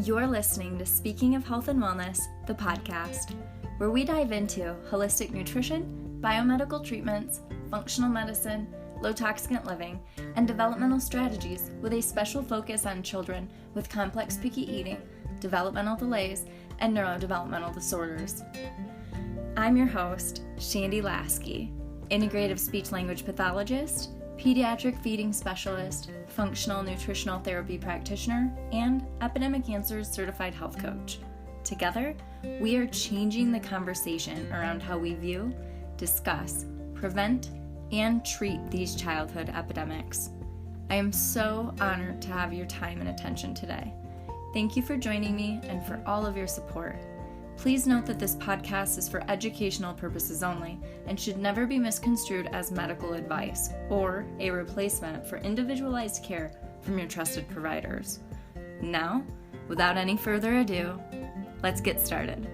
You're listening to Speaking of Health and Wellness, the podcast, where we dive into holistic nutrition, biomedical treatments, functional medicine, low toxicant living, and developmental strategies with a special focus on children with complex picky eating, developmental delays, and neurodevelopmental disorders. I'm your host, Shandy Lasky, integrative speech-language pathologist, pediatric feeding specialist, functional nutritional therapy practitioner, and Epidemic Answers certified health coach. Together, we are changing the conversation around how we view, discuss, prevent, and treat these childhood epidemics. I am so honored to have your time and attention today. Thank you for joining me and for all of your support. Please note that this podcast is for educational purposes only and should never be misconstrued as medical advice or a replacement for individualized care from your trusted providers. Now, without any further ado, let's get started.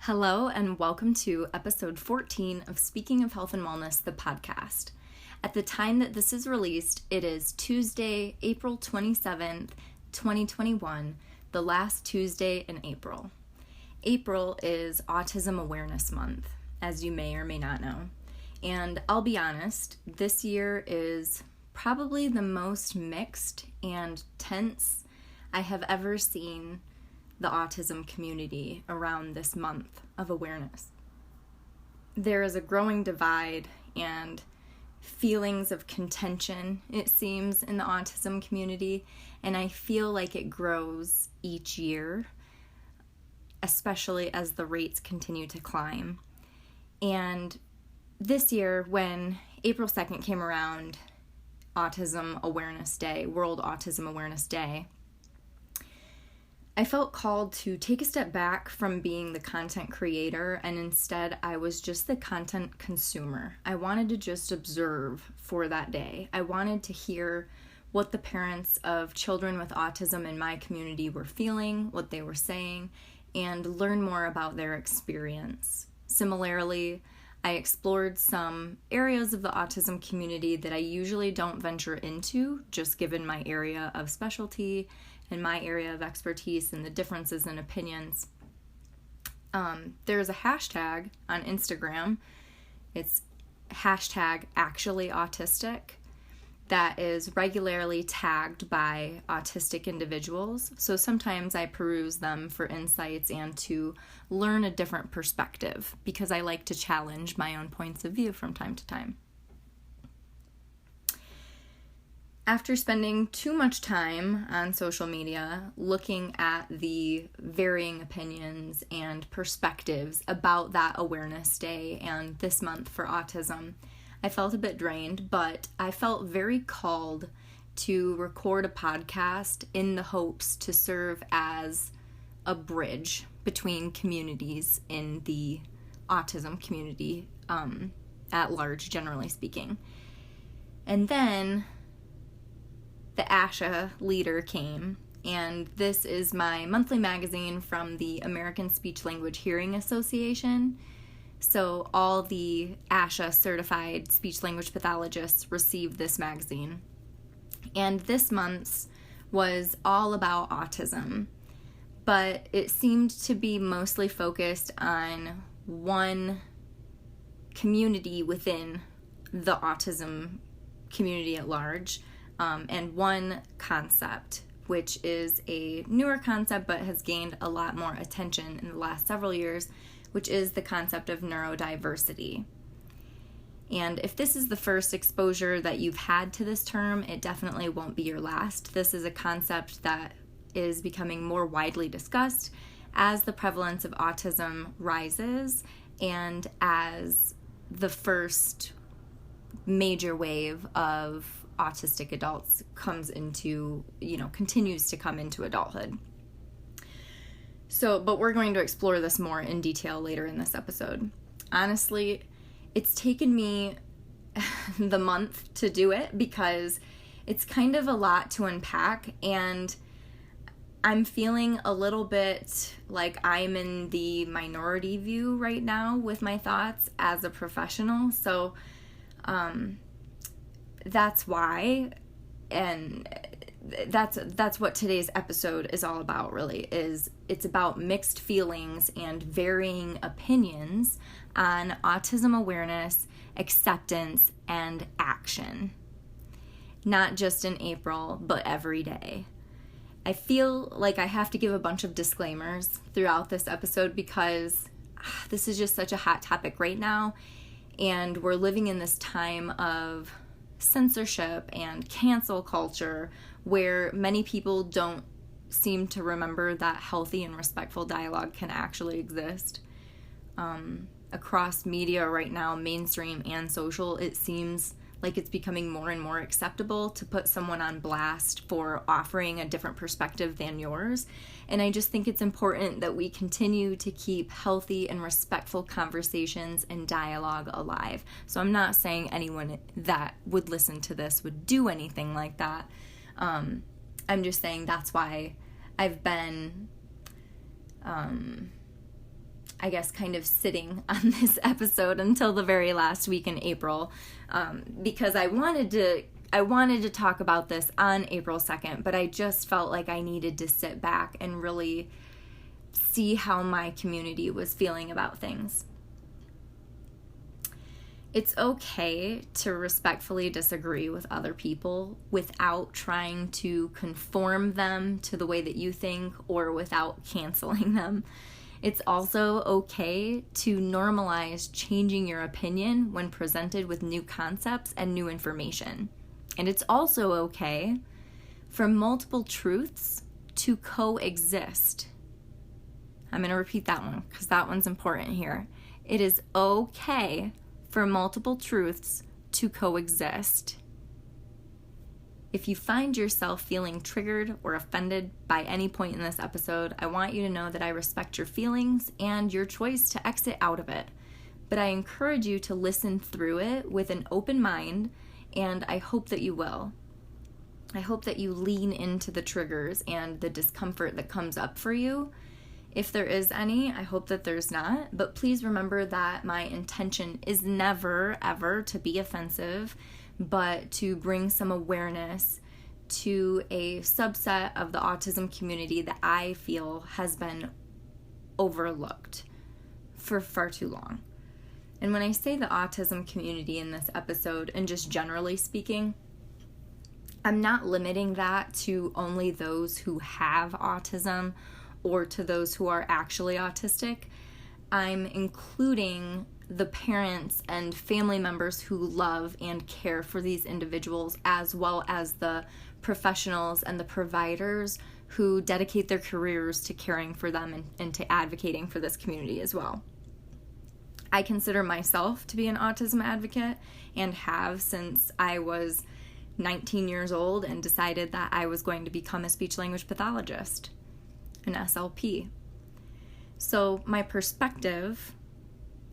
Hello and welcome to episode 14 of Speaking of Health and Wellness, the podcast. At the time that this is released, it is Tuesday, April 27th, 2021, the last Tuesday in April. April is Autism Awareness Month, as you may or may not know. And I'll be honest, this year is probably the most mixed and tense I have ever seen the autism community around this month of awareness. There is a growing divide and feelings of contention, it seems, in the autism community, and I feel like it grows each year, especially as the rates continue to climb. And this year, when April 2nd came around, Autism Awareness Day, World Autism Awareness Day, I felt called to take a step back from being the content creator, and instead I was just the content consumer. I wanted to just observe for that day. I wanted to hear what the parents of children with autism in my community were feeling, what they were saying, and learn more about their experience. Similarly, I explored some areas of the autism community that I usually don't venture into, just given my area of specialty and my area of expertise and the differences in opinions. There's a hashtag on Instagram. It's hashtag #actuallyautistic that is regularly tagged by autistic individuals. So sometimes I peruse them for insights and to learn a different perspective because I like to challenge my own points of view from time to time. After spending too much time on social media looking at the varying opinions and perspectives about that awareness day and this month for autism, I felt a bit drained, but I felt very called to record a podcast in the hopes to serve as a bridge between communities in the autism community at large, generally speaking. And then the ASHA leader came, and this is my monthly magazine from the American Speech Language Hearing Association. So all the ASHA certified speech language pathologists receive this magazine. And this month's was all about autism, but it seemed to be mostly focused on one community within the autism community at large. And one concept, which is a newer concept but has gained a lot more attention in the last several years, which is the concept of neurodiversity. And if this is the first exposure that you've had to this term, it definitely won't be your last. This is a concept that is becoming more widely discussed as the prevalence of autism rises and as the first major wave of autistic adults continues to come into adulthood. So, but we're going to explore this more in detail later in this episode. Honestly, it's taken me the month to do it because it's kind of a lot to unpack, and I'm feeling a little bit like I'm in the minority view right now with my thoughts as a professional. So, that's why And that's what today's episode is all about, really. It's about mixed feelings and varying opinions on autism awareness, acceptance, and action. Not just in April, but every day. I feel like I have to give a bunch of disclaimers throughout this episode because this is just such a hot topic right now, and we're living in this time of censorship and cancel culture where many people don't seem to remember that healthy and respectful dialogue can actually exist. Across media right now, mainstream and social, it seems like it's becoming more and more acceptable to put someone on blast for offering a different perspective than yours. And I just think it's important that we continue to keep healthy and respectful conversations and dialogue alive. So I'm not saying anyone that would listen to this would do anything like that. I'm just saying that's why I've been, I guess, kind of sitting on this episode until the very last week in April, because I wanted to talk about this on April 2nd, but I just felt like I needed to sit back and really see how my community was feeling about things. It's okay to respectfully disagree with other people without trying to conform them to the way that you think or without canceling them. It's also okay to normalize changing your opinion when presented with new concepts and new information. And it's also okay for multiple truths to coexist. I'm going to repeat that one because that one's important here. It is okay for multiple truths to coexist. If you find yourself feeling triggered or offended by any point in this episode, I want you to know that I respect your feelings and your choice to exit out of it. But I encourage you to listen through it with an open mind, and I hope that you will. I hope that you lean into the triggers and the discomfort that comes up for you. If there is any, I hope that there's not, but please remember that my intention is never, ever to be offensive, but to bring some awareness to a subset of the autism community that I feel has been overlooked for far too long. And when I say the autism community in this episode, and just generally speaking, I'm not limiting that to only those who have autism or to those who are actually autistic. I'm including the parents and family members who love and care for these individuals, as well as the professionals and the providers who dedicate their careers to caring for them and to advocating for this community as well. I consider myself to be an autism advocate and have since I was 19 years old and decided that I was going to become a speech-language pathologist, an SLP. So my perspective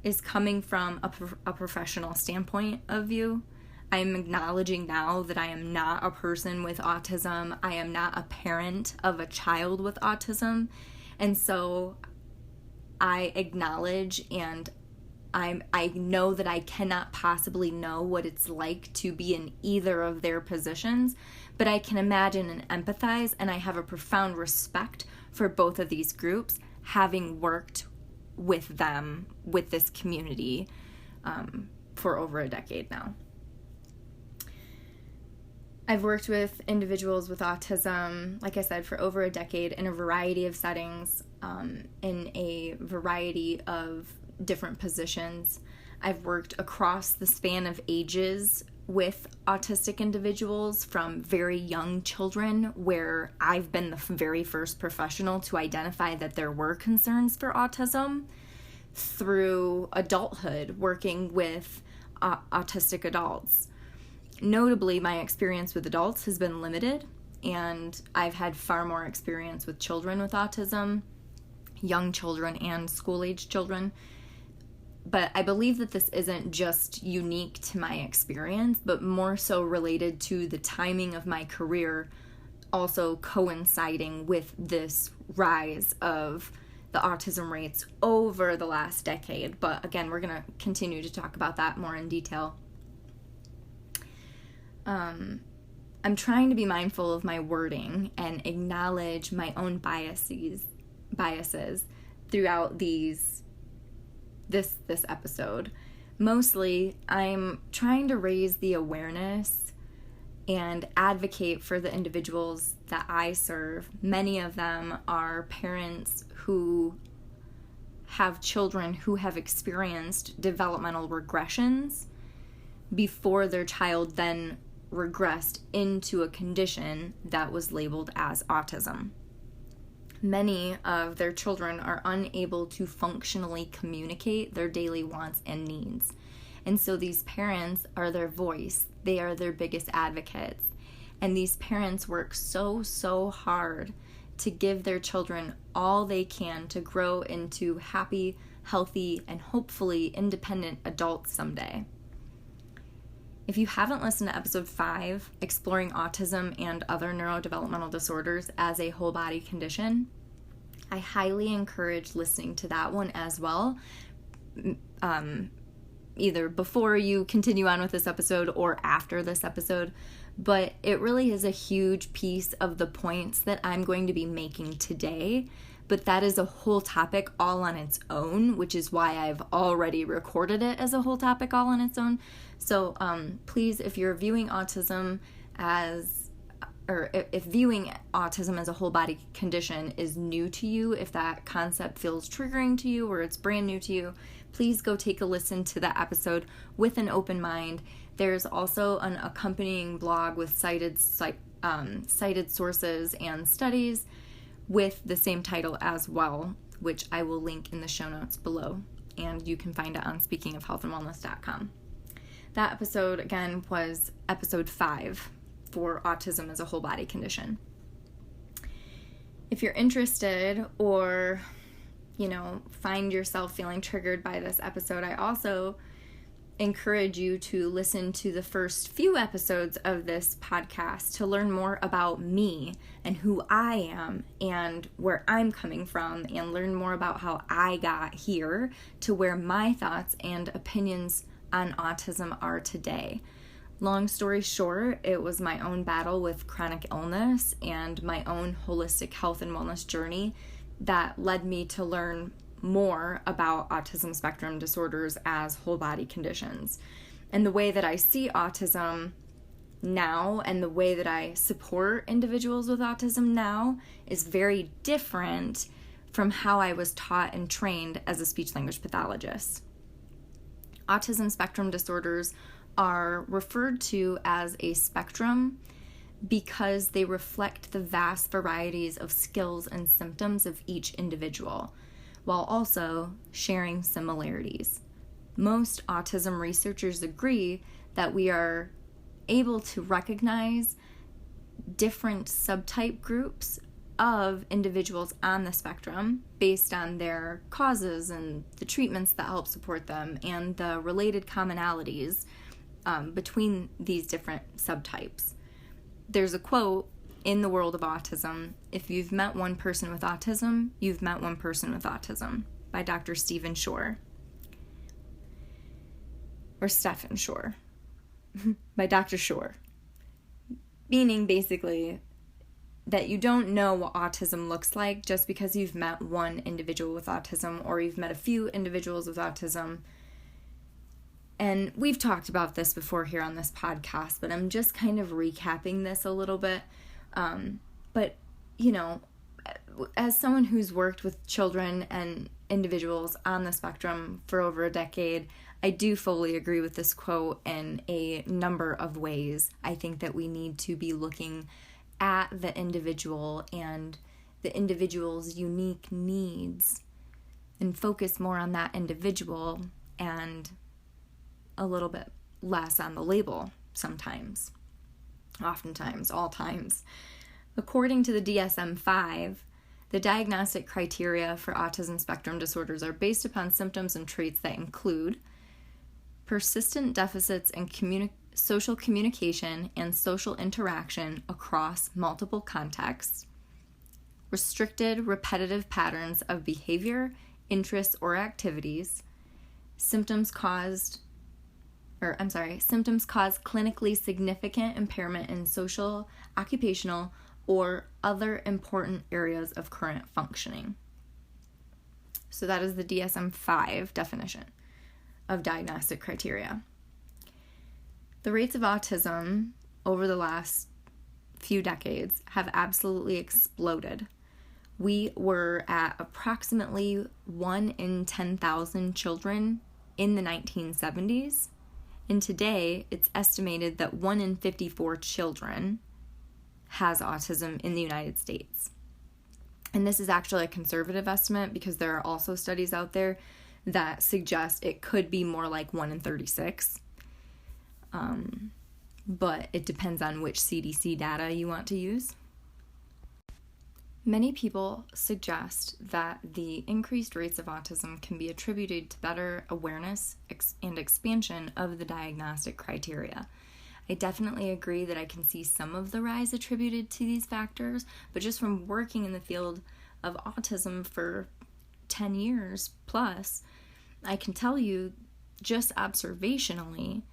is coming from a professional standpoint of view. I'm acknowledging now that I am not a person with autism. I am not a parent of a child with autism. And so I acknowledge and I know that I cannot possibly know what it's like to be in either of their positions, but I can imagine and empathize, and I have a profound respect for both of these groups, having worked with them, with this community, for over a decade now. I've worked with individuals with autism, like I said, for over a decade in a variety of settings, in a variety of different positions. I've worked across the span of ages with autistic individuals, from very young children, where I've been the very first professional to identify that there were concerns for autism, through adulthood, working with autistic adults. Notably, my experience with adults has been limited, and I've had far more experience with children with autism, young children and school-age children. But I believe that this isn't just unique to my experience, but more so related to the timing of my career, also coinciding with this rise of the autism rates over the last decade. But again, we're going to continue to talk about that more in detail. I'm trying to be mindful of my wording and acknowledge my own biases throughout this episode. Mostly, I'm trying to raise the awareness and advocate for the individuals that I serve. Many of them are parents who have children who have experienced developmental regressions before their child then regressed into a condition that was labeled as autism. Many of their children are unable to functionally communicate their daily wants and needs. And so these parents are their voice. They are their biggest advocates. And these parents work so hard to give their children all they can to grow into happy, healthy, and hopefully independent adults someday. If you haven't listened to episode 5, Exploring Autism and Other Neurodevelopmental Disorders as a Whole Body Condition, I highly encourage listening to that one as well, either before you continue on with this episode or after this episode. But it really is a huge piece of the points that I'm going to be making today. But that is a whole topic all on its own, which is why I've already recorded it as a whole topic all on its own. So please, if you're viewing autism if viewing autism as a whole body condition is new to you, if that concept feels triggering to you or it's brand new to you, please go take a listen to that episode with an open mind. There's also an accompanying blog with cited sources and studies with the same title as well, which I will link in the show notes below, and you can find it on speakingofhealthandwellness.com. That episode, again, was episode 5 for autism as a whole body condition. If you're interested or, find yourself feeling triggered by this episode, I also encourage you to listen to the first few episodes of this podcast to learn more about me and who I am and where I'm coming from, and learn more about how I got here to where my thoughts and opinions on autism are today. Long story short, it was my own battle with chronic illness and my own holistic health and wellness journey that led me to learn more about autism spectrum disorders as whole body conditions. And the way that I see autism now and the way that I support individuals with autism now is very different from how I was taught and trained as a speech-language pathologist. Autism spectrum disorders are referred to as a spectrum because they reflect the vast varieties of skills and symptoms of each individual, while also sharing similarities. Most autism researchers agree that we are able to recognize different subtype groups of individuals on the spectrum based on their causes and the treatments that help support them and the related commonalities between these different subtypes. There's a quote in the world of autism: if you've met one person with autism, you've met one person with autism, by Dr. Stephen Shore. Or Stephen Shore. By Dr. Shore. Meaning basically that you don't know what autism looks like just because you've met one individual with autism or you've met a few individuals with autism. And we've talked about this before here on this podcast, but I'm just kind of recapping this a little bit. But, as someone who's worked with children and individuals on the spectrum for over a decade, I do fully agree with this quote in a number of ways. I think that we need to be looking at the individual and the individual's unique needs and focus more on that individual and a little bit less on the label sometimes, oftentimes, all times. According to the DSM-5, the diagnostic criteria for autism spectrum disorders are based upon symptoms and traits that include persistent deficits in social communication and social interaction across multiple contexts, restricted repetitive patterns of behavior, interests, or activities, symptoms caused symptoms cause clinically significant impairment in social, occupational, or other important areas of current functioning. So that is the DSM-5 definition of diagnostic criteria. The rates of autism over the last few decades have absolutely exploded. We were at approximately 1 in 10,000 children in the 1970s, and today it's estimated that 1 in 54 children has autism in the United States. And this is actually a conservative estimate because there are also studies out there that suggest it could be more like 1 in 36. But it depends on which CDC data you want to use. Many people suggest that the increased rates of autism can be attributed to better awareness and expansion of the diagnostic criteria. I definitely agree that I can see some of the rise attributed to these factors, but just from working in the field of autism for 10 years plus, I can tell you just observationally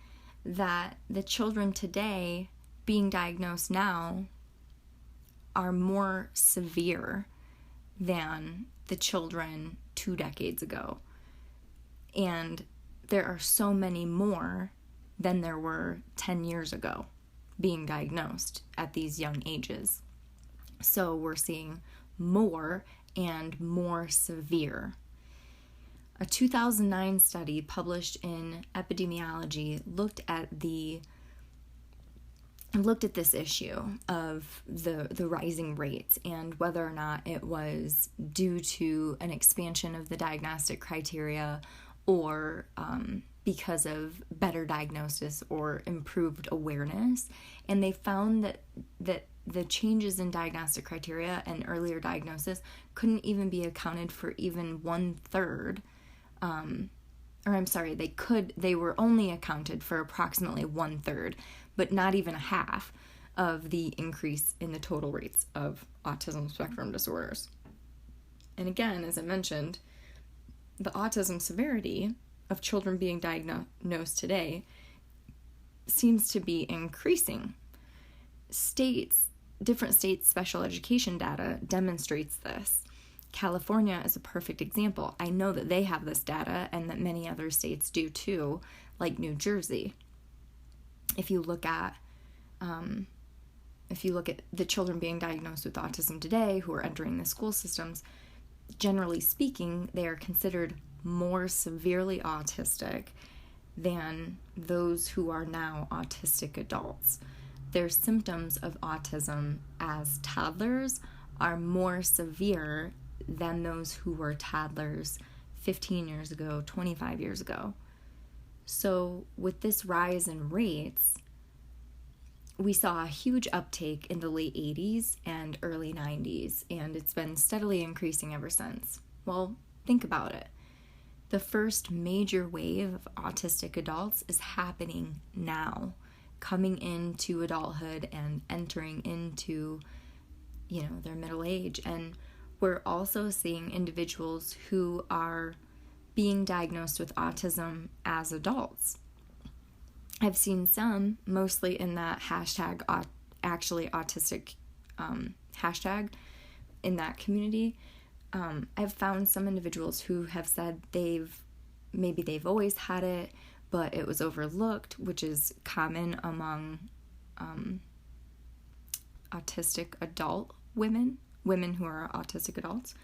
that the children today being diagnosed now are more severe than the children 2 decades ago. And there are so many more than there were 10 years ago being diagnosed at these young ages. So we're seeing more and more severe. A 2009 study published in Epidemiology looked at this issue of the rising rates and whether or not it was due to an expansion of the diagnostic criteria or because of better diagnosis or improved awareness. And they found that the changes in diagnostic criteria and earlier diagnosis couldn't even be accounted for even 1/3. They were only accounted for approximately 1/3, but not even a half of the increase in the total rates of autism spectrum disorders. And again, as I mentioned, the autism severity of children being diagnosed today seems to be increasing. Different states' special education data demonstrates this. California is a perfect example. I know that they have this data and that many other states do too, like New Jersey. If you look at the children being diagnosed with autism today who are entering the school systems, generally speaking, they are considered more severely autistic than those who are now autistic adults. Their symptoms of autism as toddlers are more severe than those who were toddlers 15 years ago, 25 years ago. So with this rise in rates, we saw a huge uptake in the late 80s and early 90s, and it's been steadily increasing ever since. Well, think about it. The first major wave of autistic adults is happening now, coming into adulthood and entering into, their middle age. And we're also seeing individuals who are being diagnosed with autism as adults. I've seen some, mostly in that hashtag, autistic hashtag in that community. I've found some individuals who have said they've always had it, but it was overlooked, which is common among autistic adult women who are autistic adults.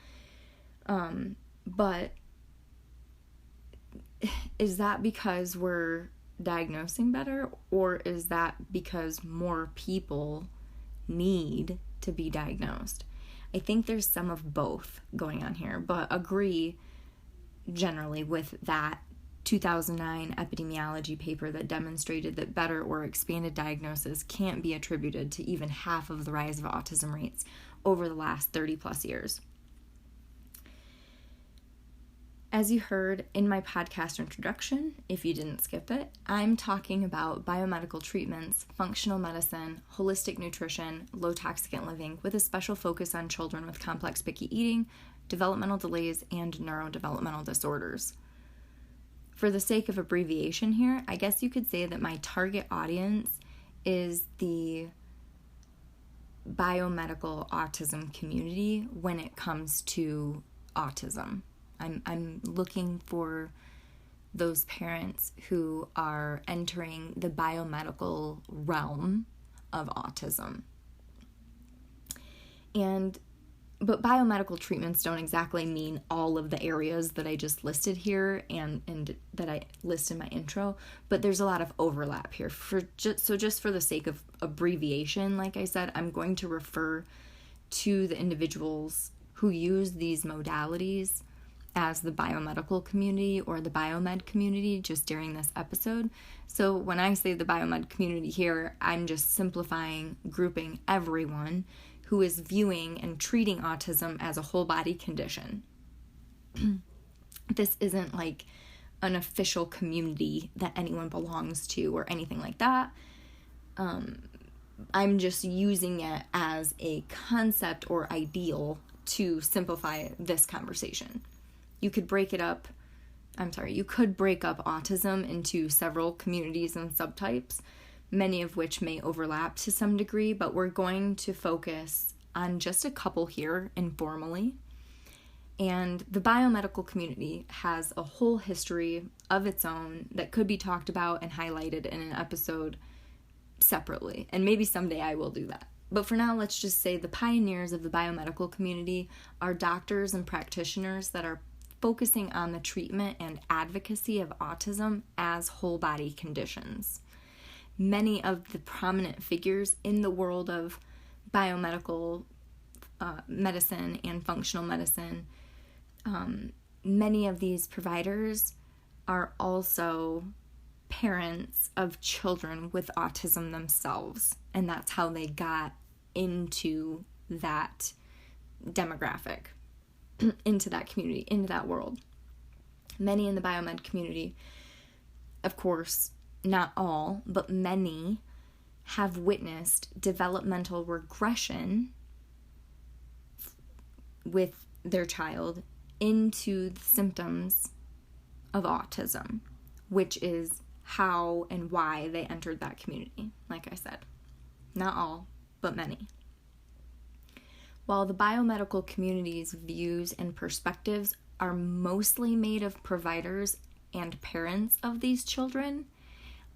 But is that because we're diagnosing better, or is that because more people need to be diagnosed? I think there's some of both going on here, but agree generally with that 2009 epidemiology paper that demonstrated that better or expanded diagnosis can't be attributed to even half of the rise of autism rates over the last 30 plus years. As you heard in my podcast introduction, if you didn't skip it, I'm talking about biomedical treatments, functional medicine, holistic nutrition, low toxicant living, with a special focus on children with complex picky eating, developmental delays, and neurodevelopmental disorders. for the sake of abbreviation here, I guess you could say that my target audience is the biomedical autism community when it comes to autism. I'm looking for those parents who are entering the biomedical realm of autism. But biomedical treatments don't exactly mean all of the areas that I just listed here and that I list in my intro, but there's a lot of overlap here. Just for the sake of abbreviation, like I said, I'm going to refer to the individuals who use these modalities as the biomedical community or the biomed community just during this episode. So when I say the biomed community here, I'm just simplifying, grouping everyone who is viewing and treating autism as a whole body condition. This isn't like an official community that anyone belongs to or anything like that. I'm just using it as a concept or ideal to simplify this conversation. You could break up autism into several communities and subtypes, many of which may overlap to some degree, but we're going to focus on just a couple here informally. And the biomedical community has a whole history of its own that could be talked about and highlighted in an episode separately, and maybe someday I will do that. But for now, let's just say the pioneers of the biomedical community are doctors and practitioners that are focusing on the treatment and advocacy of autism as whole body conditions. Many of the prominent figures in the world of biomedical medicine and functional medicine, many of these providers are also parents of children with autism themselves, and that's how they got into that demographic, into that community, into that world. Many in the biomed community, of course, not all, but many have witnessed developmental regression with their child into the symptoms of autism, which is how and why they entered that community. Like I said, not all, but many. While the biomedical community's views and perspectives are mostly made of providers and parents of these children,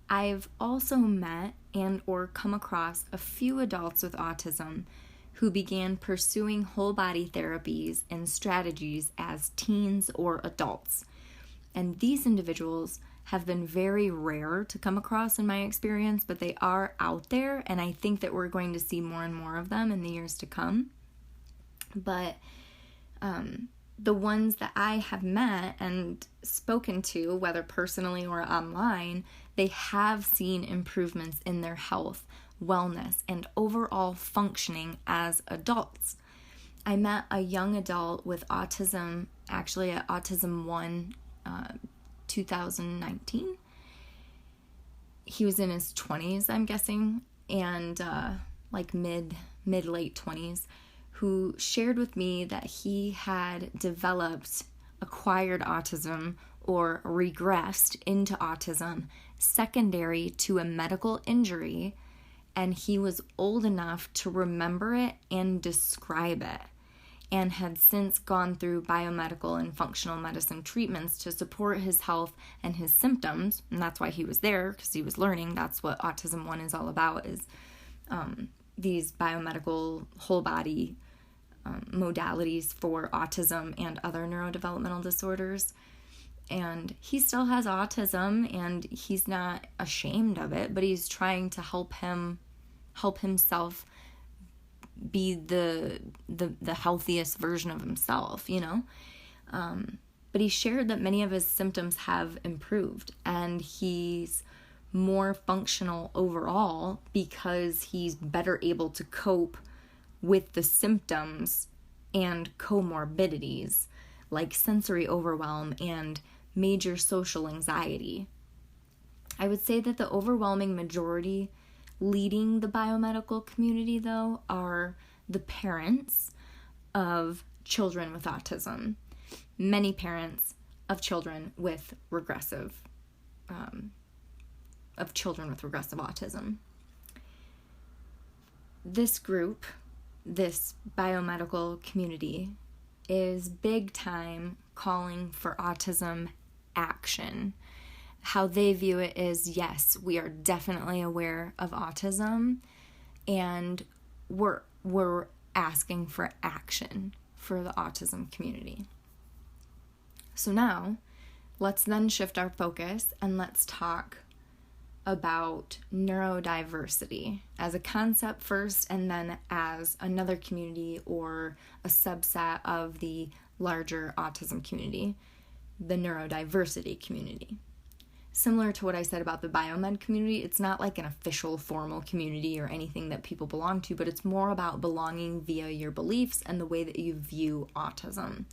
I've also met and or come across a few adults with autism who began pursuing whole body therapies and strategies as teens or adults. And these individuals have been very rare to come across in my experience, but they are out there, and I think that we're going to see more and more of them in the years to come. But the ones that I have met and spoken to, whether personally or online, they have seen improvements in their health, wellness, and overall functioning as adults. I met a young adult with autism, actually at Autism 1, 2019. He was in his 20s, I'm guessing, and like mid-late 20s, who shared with me that he had developed acquired autism or regressed into autism secondary to a medical injury, and he was old enough to remember it and describe it, and had since gone through biomedical and functional medicine treatments to support his health and his symptoms, and that's why he was there, because he was learning. That's what Autism 1 is all about, is these biomedical whole body modalities for autism and other neurodevelopmental disorders. And he still has autism, and he's not ashamed of it, but he's trying to help himself be the healthiest version of himself, you know. But he shared that many of his symptoms have improved, and he's more functional overall because he's better able to cope with the symptoms and comorbidities like sensory overwhelm and major social anxiety. I would say that the overwhelming majority leading the biomedical community, though, are the parents of children with autism. Many parents of children with regressive autism. This group, this biomedical community, is big time calling for autism action. How they view it is, yes, we are definitely aware of autism, and we're asking for action for the autism community. So now, let's then shift our focus and let's talk about neurodiversity as a concept first, and then as another community or a subset of the larger autism community, the neurodiversity community. Similar to what I said about the biomed community, it's not like an official formal community or anything that people belong to, but it's more about belonging via your beliefs and the way that you view autism.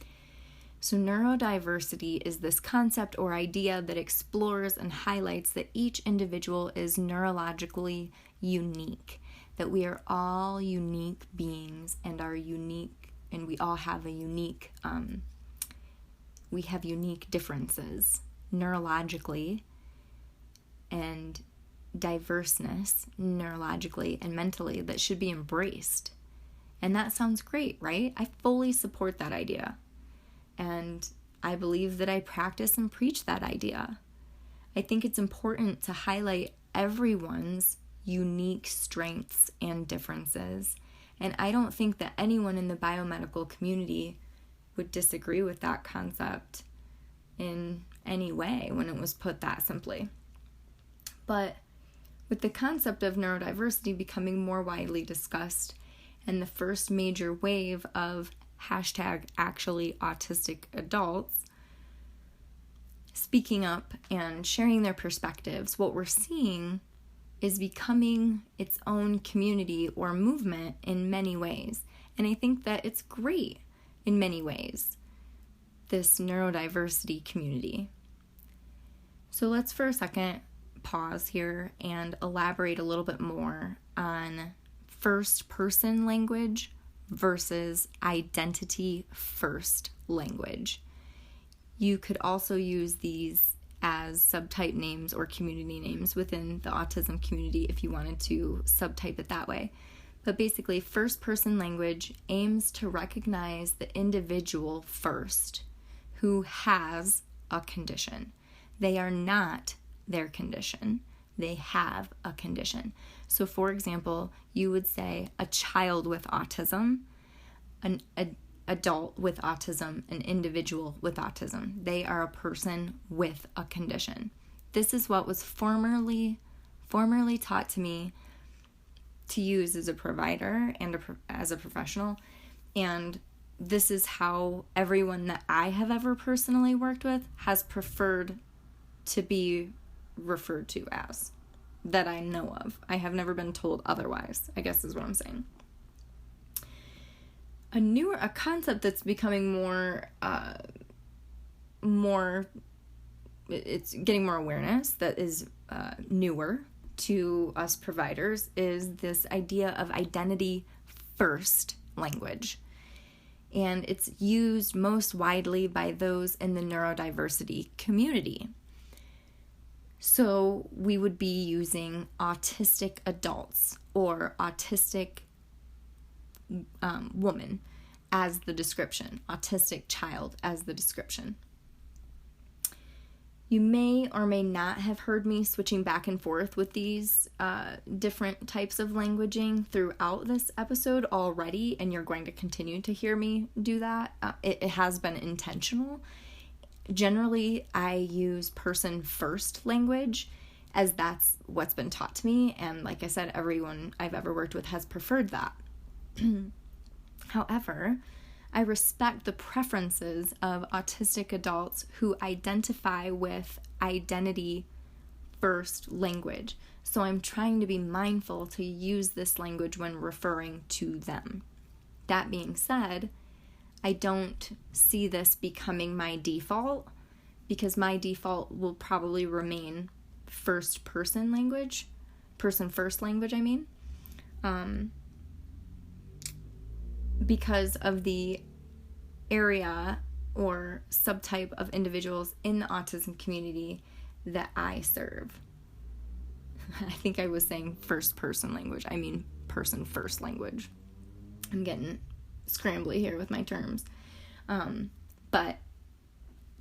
So neurodiversity is this concept or idea that explores and highlights that each individual is neurologically unique, that we are all unique beings and are unique, and we all have a unique, we have unique differences neurologically and diverseness neurologically and mentally that should be embraced. And that sounds great, right? I fully support that idea. And I believe that I practice and preach that idea. I think it's important to highlight everyone's unique strengths and differences. And I don't think that anyone in the biomedical community would disagree with that concept in any way when it was put that simply. But with the concept of neurodiversity becoming more widely discussed and the first major wave of #ActuallyAutisticAdults speaking up and sharing their perspectives, what we're seeing is becoming its own community or movement in many ways. And I think that it's great in many ways, this neurodiversity community. So let's for a second pause here and elaborate a little bit more on first-person language versus identity-first language. You could also use these as subtype names or community names within the autism community if you wanted to subtype it that way. But basically, first-person language aims to recognize the individual first who has a condition. They are not their condition. They have a condition. So for example, you would say a child with autism, an adult with autism, an individual with autism. They are a person with a condition. This is what was formerly taught to me to use as a provider and as a professional. And this is how everyone that I have ever personally worked with has preferred to be referred to as, that I know of. I have never been told otherwise, I guess is what I'm saying. A concept that's becoming more, it's getting more awareness, that is newer to us providers, is this idea of identity first language. And it's used most widely by those in the neurodiversity community. So we would be using autistic adults or autistic woman as the description, autistic child as the description. You may or may not have heard me switching back and forth with these different types of languaging throughout this episode already, and you're going to continue to hear me do that. It has been intentional. Generally, I use person-first language as that's what's been taught to me, and like I said, everyone I've ever worked with has preferred that. However, I respect the preferences of autistic adults who identify with identity-first language, so I'm trying to be mindful to use this language when referring to them. That being said, I don't see this becoming my default, because my default will probably remain first-person language, person-first language, I mean, because of the area or subtype of individuals in the autism community that I serve. I think I was saying first person language. I mean person first language. I'm getting scrambly here with my terms. But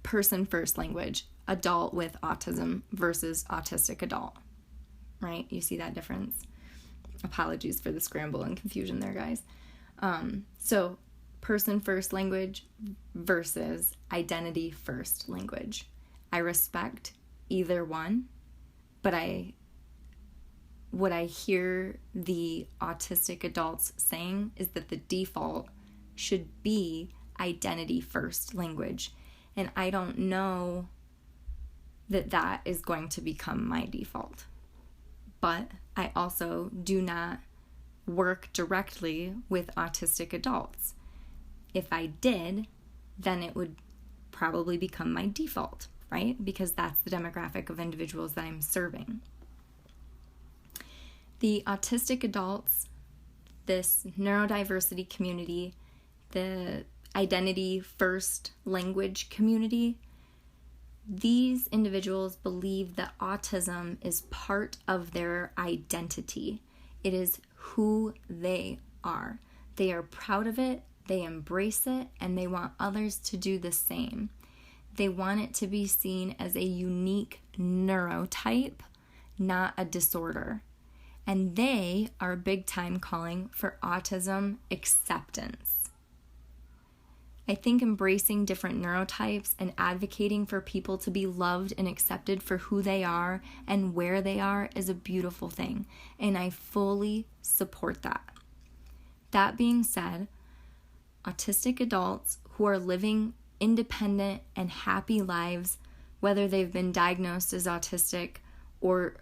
person first language, adult with autism versus autistic adult, right? You see that difference? Apologies for the scramble and confusion there, guys. So person first language versus identity first language. I respect either one, but what I hear the autistic adults saying is that the default should be identity first language. And I don't know that is going to become my default. But I also do not work directly with autistic adults. If I did, then it would probably become my default, right? Because that's the demographic of individuals that I'm serving. The autistic adults, this neurodiversity community, the identity first language community, these individuals believe that autism is part of their identity. It is who they are. They are proud of it, they embrace it, and they want others to do the same. They want it to be seen as a unique neurotype, not a disorder. And they are big time calling for autism acceptance. I think embracing different neurotypes and advocating for people to be loved and accepted for who they are and where they are is a beautiful thing, and I fully support that. That being said, autistic adults who are living independent and happy lives, whether they've been diagnosed as autistic or,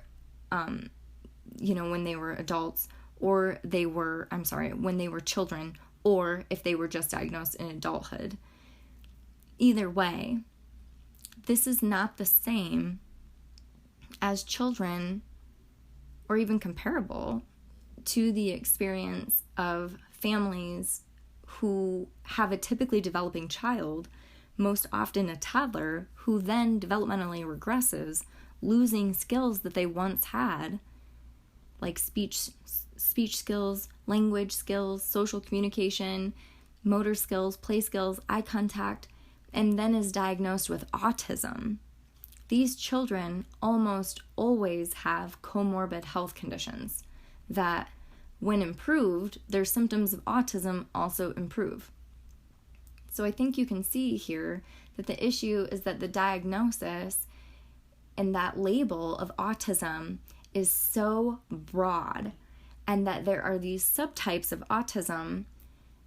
when they were adults, or when they were children, or if they were just diagnosed in adulthood. Either way, this is not the same as children, or even comparable to the experience of families who have a typically developing child, most often a toddler, who then developmentally regresses, losing skills that they once had, like speech skills, language skills, social communication, motor skills, play skills, eye contact, and then is diagnosed with autism. These children almost always have comorbid health conditions that, when improved, their symptoms of autism also improve. So I think you can see here that the issue is that the diagnosis and that label of autism is so broad, and that there are these subtypes of autism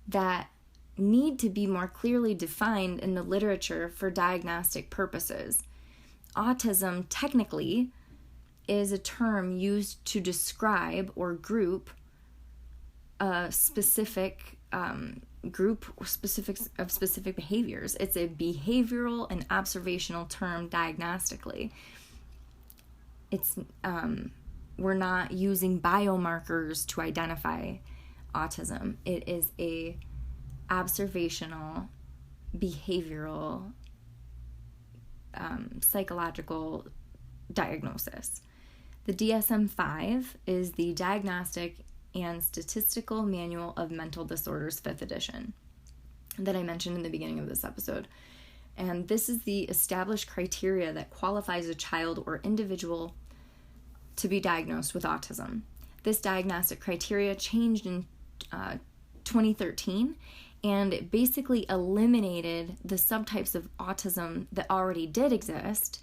that need to be more clearly defined in the literature for diagnostic purposes. Autism technically is a term used to describe or group a specific group or specific behaviors. It's a behavioral and observational term diagnostically. It's we're not using biomarkers to identify autism. It is a observational, behavioral, psychological diagnosis. The DSM-5 is the Diagnostic and Statistical Manual of Mental Disorders, 5th edition, that I mentioned in the beginning of this episode. And this is the established criteria that qualifies a child or individual to be diagnosed with autism. This diagnostic criteria changed in 2013, and it basically eliminated the subtypes of autism that already did exist,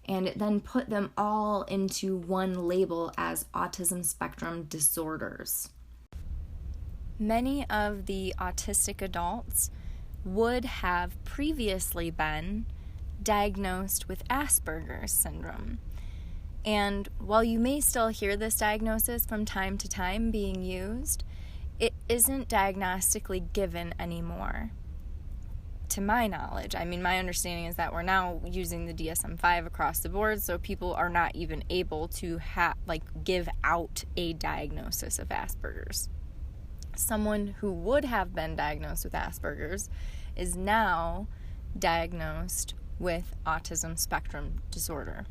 and it then put them all into one label as autism spectrum disorders. Many of the autistic adults would have previously been diagnosed with Asperger's syndrome. And while you may still hear this diagnosis from time to time being used, it isn't diagnostically given anymore. To my knowledge, my understanding is that we're now using the DSM-5 across the board, so people are not even able to give out a diagnosis of Asperger's. Someone who would have been diagnosed with Asperger's is now diagnosed with autism spectrum disorder.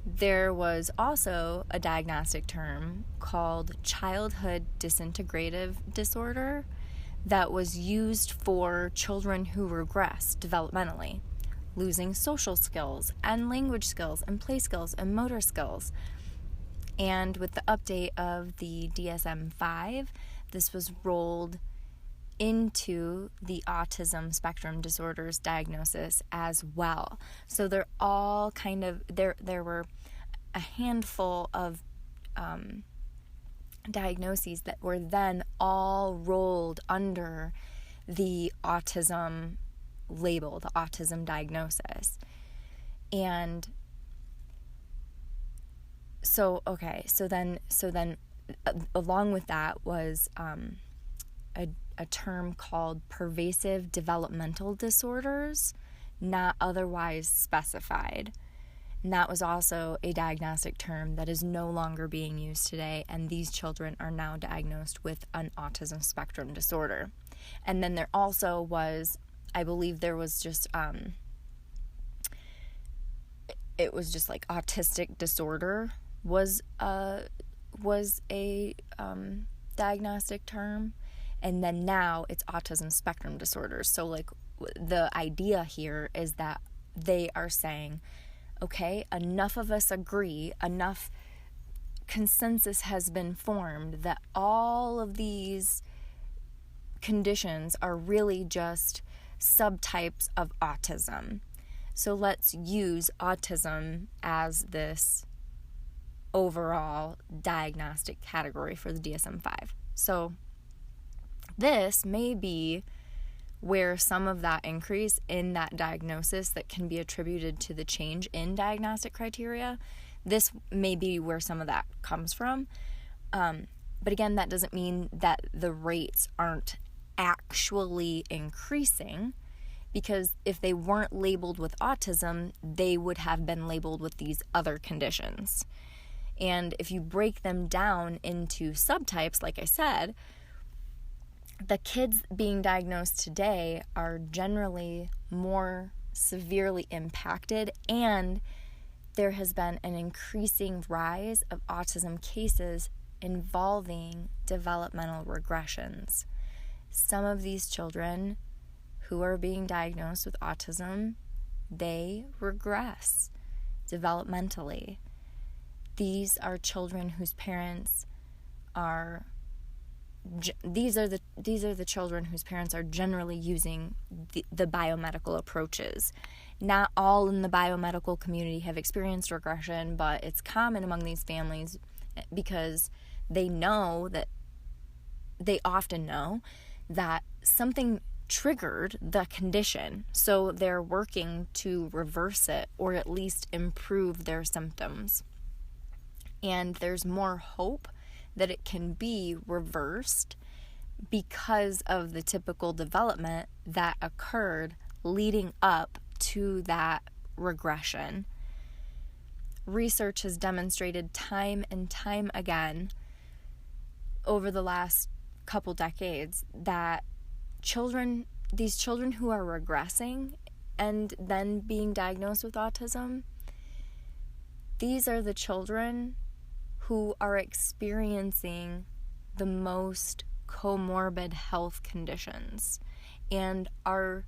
There was also a diagnostic term called childhood disintegrative disorder that was used for children who regress developmentally, losing social skills and language skills and play skills and motor skills. And with the update of the DSM-5, this was rolled into the autism spectrum disorders diagnosis as well. So they're all kind of, there were a handful of diagnoses that were then all rolled under the autism label, the autism diagnosis. And so then along with that was a term called pervasive developmental disorders, not otherwise specified. And that was also a diagnostic term that is no longer being used today, and these children are now diagnosed with an autism spectrum disorder. And then there also was, I believe there was just, it was just like autistic disorder was a diagnostic term. And then now it's autism spectrum disorders. So like the idea here is that they are saying, okay, enough of us agree, enough consensus has been formed that all of these conditions are really just subtypes of autism. So let's use autism as this overall diagnostic category for the DSM-5. So this may be where some of that increase in that diagnosis that can be attributed to the change in diagnostic criteria, this may be where some of that comes from. But again, that doesn't mean that the rates aren't actually increasing, because if they weren't labeled with autism, they would have been labeled with these other conditions. And if you break them down into subtypes, like I said, the kids being diagnosed today are generally more severely impacted, and there has been an increasing rise of autism cases involving developmental regressions. Some of these children who are being diagnosed with autism, they regress developmentally. These are children whose parents are these are the children whose parents are generally using the biomedical approaches. Not all in the biomedical community have experienced regression, but it's common among these families because they often know that something triggered the condition, so they're working to reverse it or at least improve their symptoms. And there's more hope that it can be reversed because of the typical development that occurred leading up to that regression. Research has demonstrated time and time again over the last couple decades that these children who are regressing and then being diagnosed with autism, these are the children who are experiencing the most comorbid health conditions and are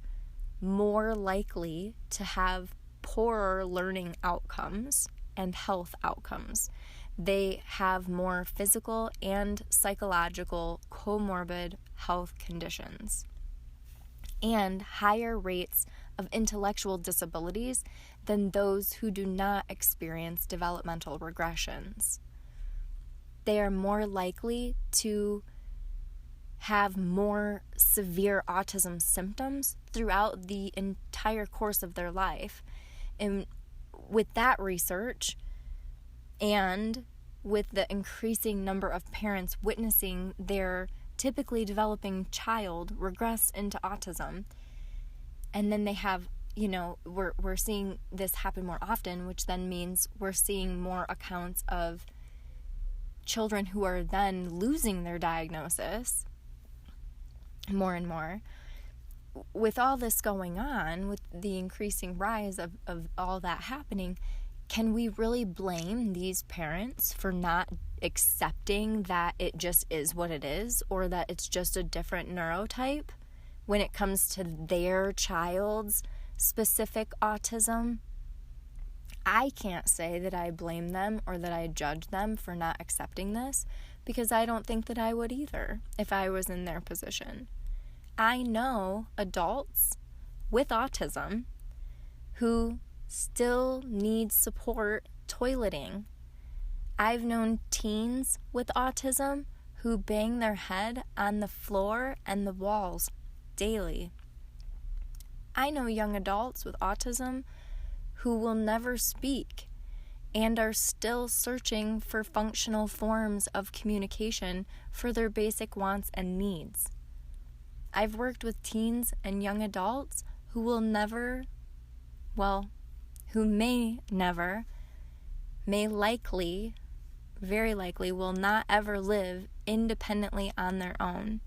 more likely to have poorer learning outcomes and health outcomes. They have more physical and psychological comorbid health conditions and higher rates of intellectual disabilities than those who do not experience developmental regressions. They are more likely to have more severe autism symptoms throughout the entire course of their life. And with that research, and with the increasing number of parents witnessing their typically developing child regress into autism, and then they have, we're seeing this happen more often, which then means we're seeing more accounts of children who are then losing their diagnosis more and more. with all this going on, with the increasing rise of all that happening, can we really blame these parents for not accepting that it just is what it is, or that it's just a different neurotype when it comes to their child's specific autism? I can't say that I blame them or that I judge them for not accepting this, because I don't think that I would either if I was in their position. I know adults with autism who still need support toileting. I've known teens with autism who bang their head on the floor and the walls daily. I know young adults with autism who will never speak and are still searching for functional forms of communication for their basic wants and needs. I've worked with teens and young adults who will never, who may never, very likely will not ever live independently on their own,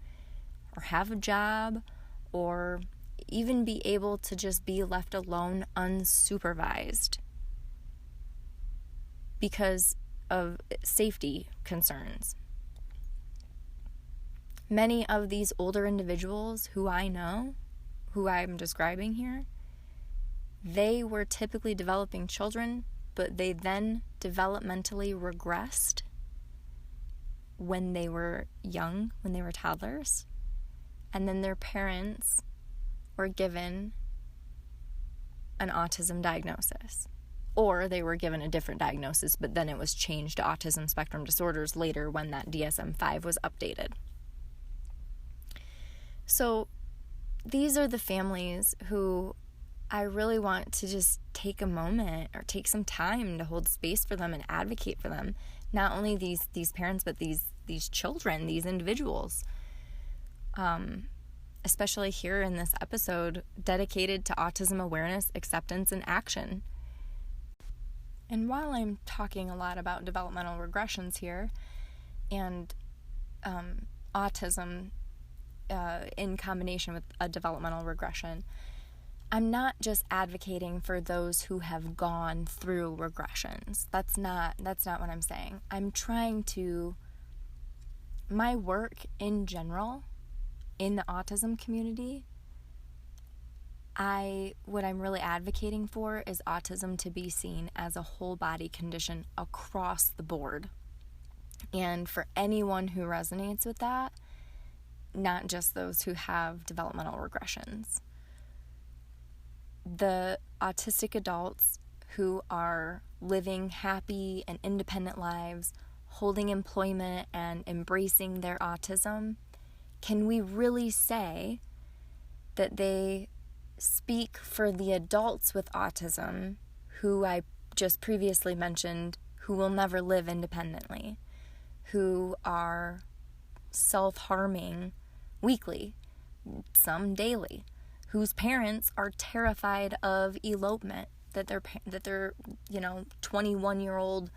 or have a job, or even be able to just be left alone unsupervised because of safety concerns. Many of these older individuals who I know, who I'm describing here, they were typically developing children, but they then developmentally regressed when they were young, when they were toddlers, and then their parents were given an autism diagnosis. Or they were given a different diagnosis, but then it was changed to autism spectrum disorders later when that DSM-5 was updated. So these are the families who I really want to just take a moment or take some time to hold space for them and advocate for them. Not only these parents, but these children, these individuals. Especially here in this episode dedicated to autism awareness, acceptance, and action. And while I'm talking a lot about developmental regressions here and autism in combination with a developmental regression, I'm not just advocating for those who have gone through regressions. That's not what I'm saying. I'm trying to, my work in general in the autism community, what I'm really advocating for is autism to be seen as a whole body condition across the board. And for anyone who resonates with that, not just those who have developmental regressions. The autistic adults who are living happy and independent lives, holding employment and embracing their autism, can we really say that they speak for the adults with autism who I just previously mentioned, who will never live independently, who are self-harming weekly, some daily, whose parents are terrified of elopement, that their 21-year-old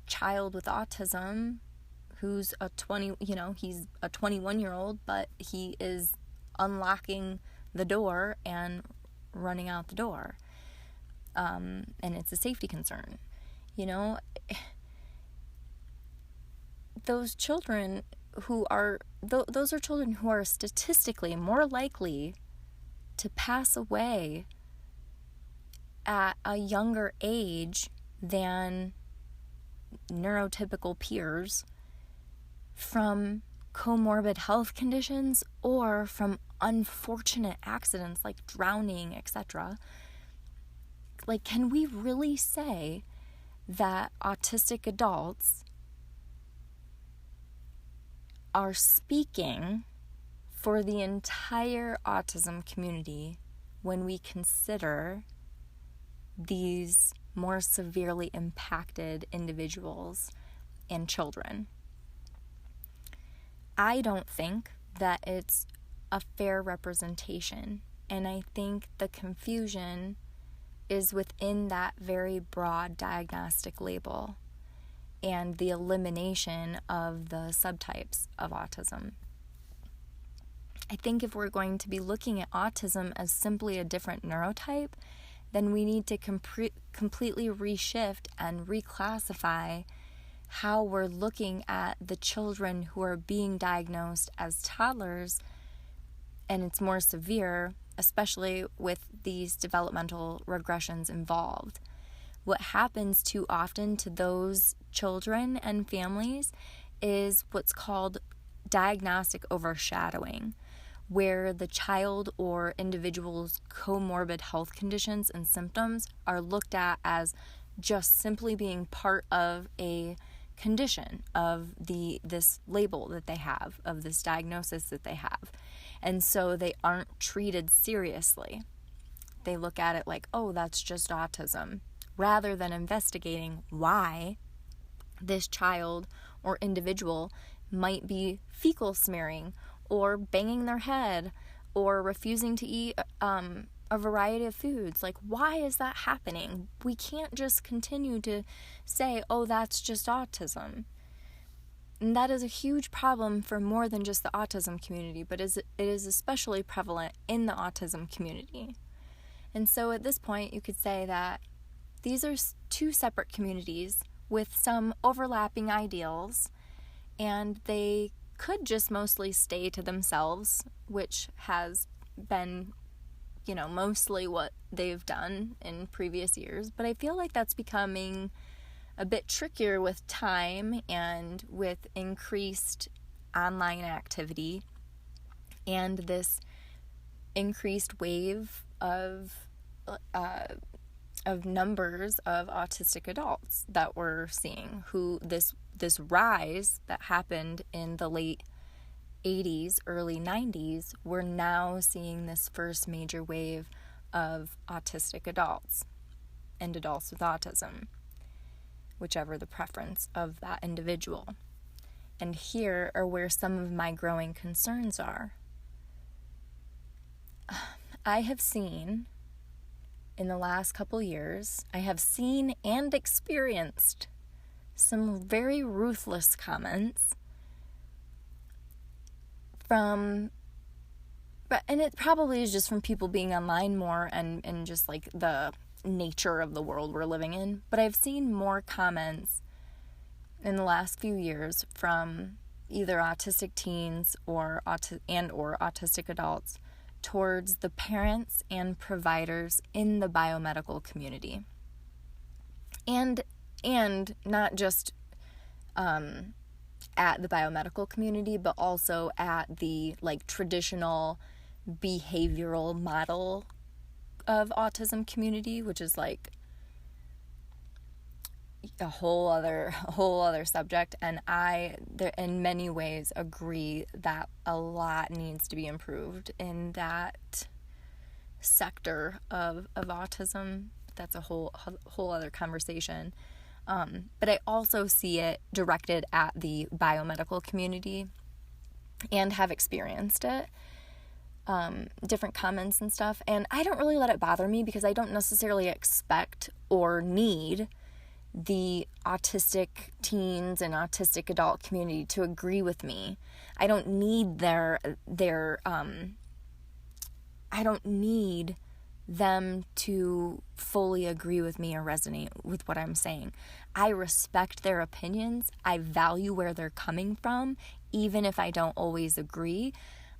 child with autism, who's he's a 21-year-old, but he is unlocking the door and running out the door, and it's a safety concern. Those children who are those are children who are statistically more likely to pass away at a younger age than neurotypical peers from comorbid health conditions or from unfortunate accidents like drowning, etc. Like, can we really say that autistic adults are speaking for the entire autism community when we consider these more severely impacted individuals and children? I don't think that it's a fair representation, and I think the confusion is within that very broad diagnostic label and the elimination of the subtypes of autism. I think if we're going to be looking at autism as simply a different neurotype, then we need to completely reshift and reclassify how we're looking at the children who are being diagnosed as toddlers, and it's more severe, especially with these developmental regressions involved. What happens too often to those children and families is what's called diagnostic overshadowing, where the child or individual's comorbid health conditions and symptoms are looked at as just simply being part of a condition of this label that they have, of this diagnosis that they have. And so they aren't treated seriously. They look at it like, oh, that's just autism, rather than investigating why this child or individual might be fecal smearing or banging their head or refusing to eat a variety of foods. Like, why is that happening? We can't just continue to say, oh, that's just autism. And that is a huge problem for more than just the autism community, but it is especially prevalent in the autism community. And so at this point, you could say that these are two separate communities with some overlapping ideals, and they could just mostly stay to themselves, which has been mostly what they've done in previous years. But I feel like that's becoming a bit trickier with time and with increased online activity and this increased wave of numbers of autistic adults that we're seeing, who this rise that happened in the late 80s, early 90s, we're now seeing this first major wave of autistic adults and adults with autism, whichever the preference of that individual. And here are where some of my growing concerns are. I have seen, in the last couple years, I have seen and experienced some very ruthless comments and it probably is just from people being online more and just like the nature of the world we're living in, but I've seen more comments in the last few years from either autistic teens or autistic adults towards the parents and providers in the biomedical community. And not just at the biomedical community, but also at the traditional behavioral model of autism community, which is a whole other subject. And I in many ways agree that a lot needs to be improved in that sector of autism. That's a whole other conversation. But I also see it directed at the biomedical community and have experienced it. Different comments and stuff. And I don't really let it bother me because I don't necessarily expect or need the autistic teens and autistic adult community to agree with me. I don't need I don't need them to fully agree with me or resonate with what I'm saying. I respect their opinions. I value where they're coming from, even if I don't always agree.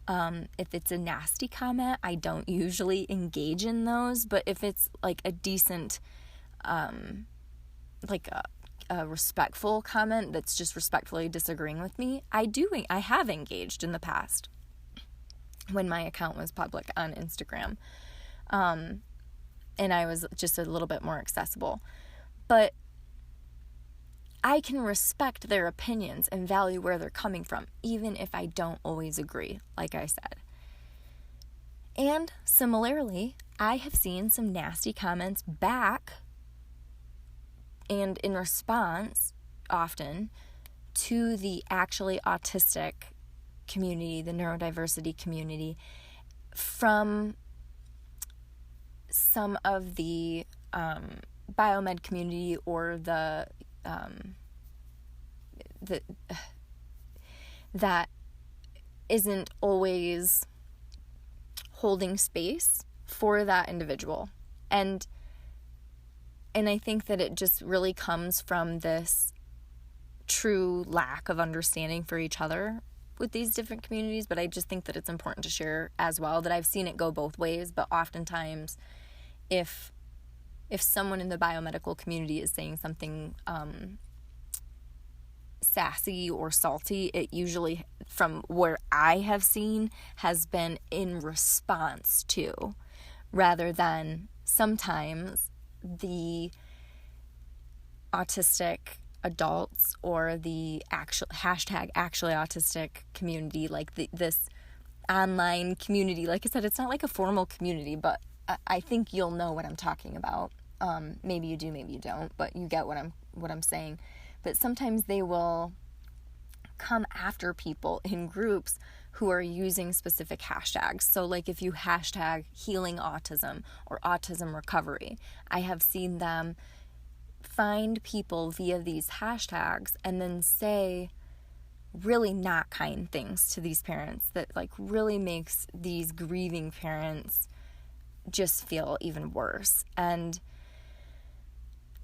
If it's a nasty comment, I don't usually engage in those, but if it's a decent, a respectful comment that's just respectfully disagreeing with me, I have engaged in the past when my account was public on Instagram. And I was just a little bit more accessible. But I can respect their opinions and value where they're coming from, even if I don't always agree, like I said. And similarly, I have seen some nasty comments back and in response, often, to the actually autistic community, the neurodiversity community, from some of the biomed community or that isn't always holding space for that individual. And I think that it just really comes from this true lack of understanding for each other with these different communities. But I just think that it's important to share as well that I've seen it go both ways. But oftentimes, if someone in the biomedical community is saying something sassy or salty, it usually, from where I have seen, has been in response to, rather than sometimes the autistic adults or the hashtag actually autistic community, like this online community. Like I said, it's not like a formal community, but I think you'll know what I'm talking about. Maybe you do, maybe you don't, but you get what I'm saying. But sometimes they will come after people in groups who are using specific hashtags. So like if you hashtag healing autism or autism recovery, I have seen them find people via these hashtags and then say really not kind things to these parents that like really makes these grieving parents just feel even worse. And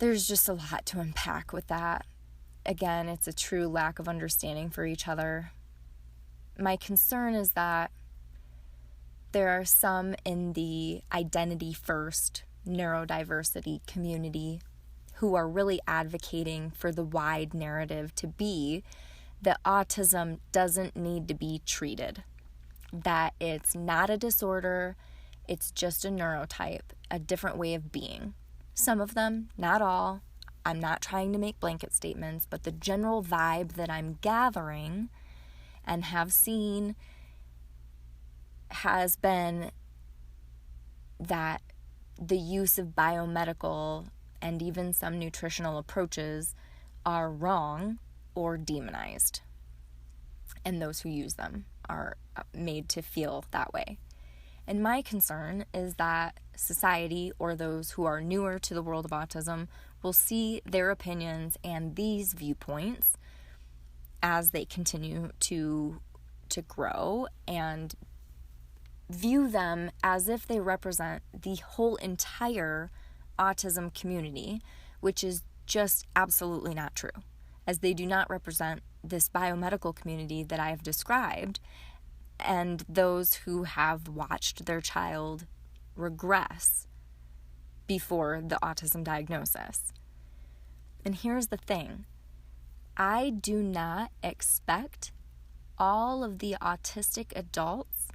there's just a lot to unpack with that. Again, it's a true lack of understanding for each other. My concern is that there are some in the identity first neurodiversity community who are really advocating for the wide narrative to be that autism doesn't need to be treated, that it's not a disorder, it's just a neurotype, a different way of being. Some of them, not all. I'm not trying to make blanket statements, but the general vibe that I'm gathering and have seen has been that the use of biomedical and even some nutritional approaches are wrong or demonized. And those who use them are made to feel that way. And my concern is that society, or those who are newer to the world of autism, will see their opinions and these viewpoints as they continue to grow and view them as if they represent the whole entire autism community, which is just absolutely not true, as they do not represent this biomedical community that I have described and those who have watched their child regress before the autism diagnosis. And here's the thing. I do not expect all of the autistic adults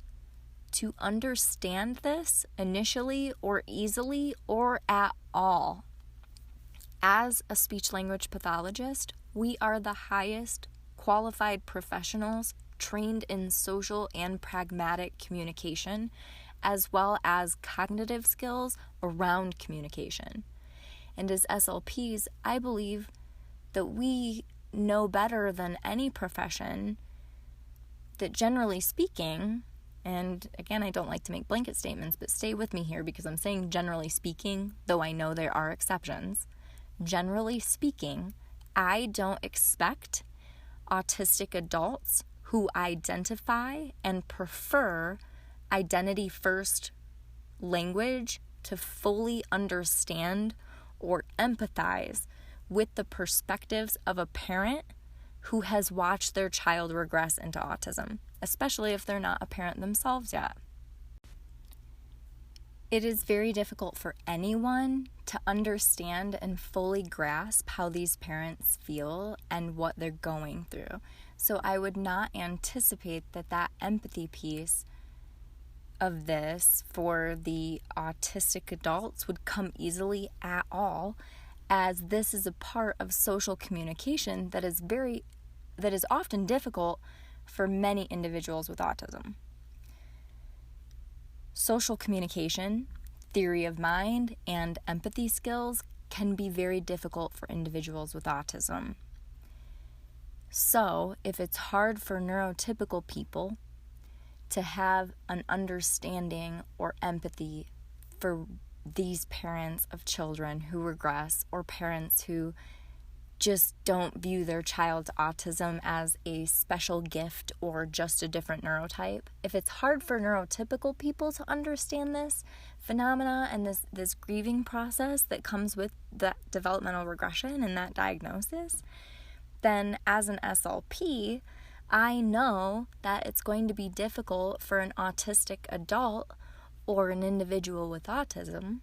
to understand this initially or easily or at all. As a speech-language pathologist, we are the highest qualified professionals trained in social and pragmatic communication, as well as cognitive skills around communication. And as SLPs, I believe that we know better than any profession that, generally speaking, and again, I don't like to make blanket statements, but stay with me here because I'm saying generally speaking, though I know there are exceptions. Generally speaking, I don't expect autistic adults who identify and prefer identity-first language to fully understand or empathize with the perspectives of a parent who has watched their child regress into autism, especially if they're not a parent themselves yet. It is very difficult for anyone to understand and fully grasp how these parents feel and what they're going through. So I would not anticipate that empathy piece of this for the autistic adults would come easily at all, as this is a part of social communication that is often difficult for many individuals with autism. Social communication, theory of mind, and empathy skills can be very difficult for individuals with autism. So, if it's hard for neurotypical people to have an understanding or empathy for these parents of children who regress, or parents who just don't view their child's autism as a special gift or just a different neurotype. If it's hard for neurotypical people to understand this phenomena and this grieving process that comes with that developmental regression and that diagnosis, then as an SLP, I know that it's going to be difficult for an autistic adult or an individual with autism,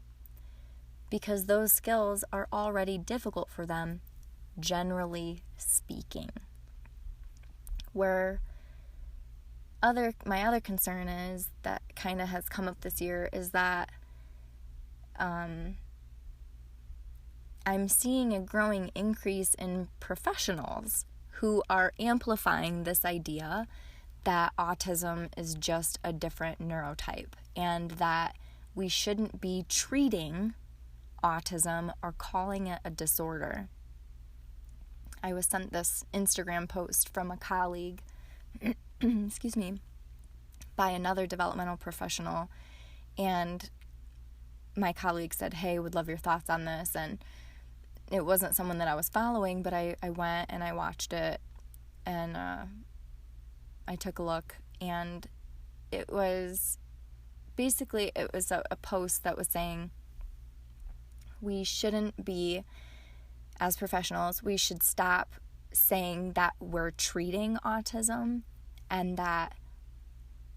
because those skills are already difficult for them, generally speaking. Where my other concern is, that kind of has come up this year, is that I'm seeing a growing increase in professionals who are amplifying this idea that autism is just a different neurotype, and that we shouldn't be treating autism or calling it a disorder. I was sent this Instagram post from a colleague, excuse me, by another developmental professional, and my colleague said, "Hey, would love your thoughts on this." And it wasn't someone that I was following, but I went and I watched it, and I took a look, and it was a post that was saying we shouldn't be, as professionals, we should stop saying that we're treating autism and that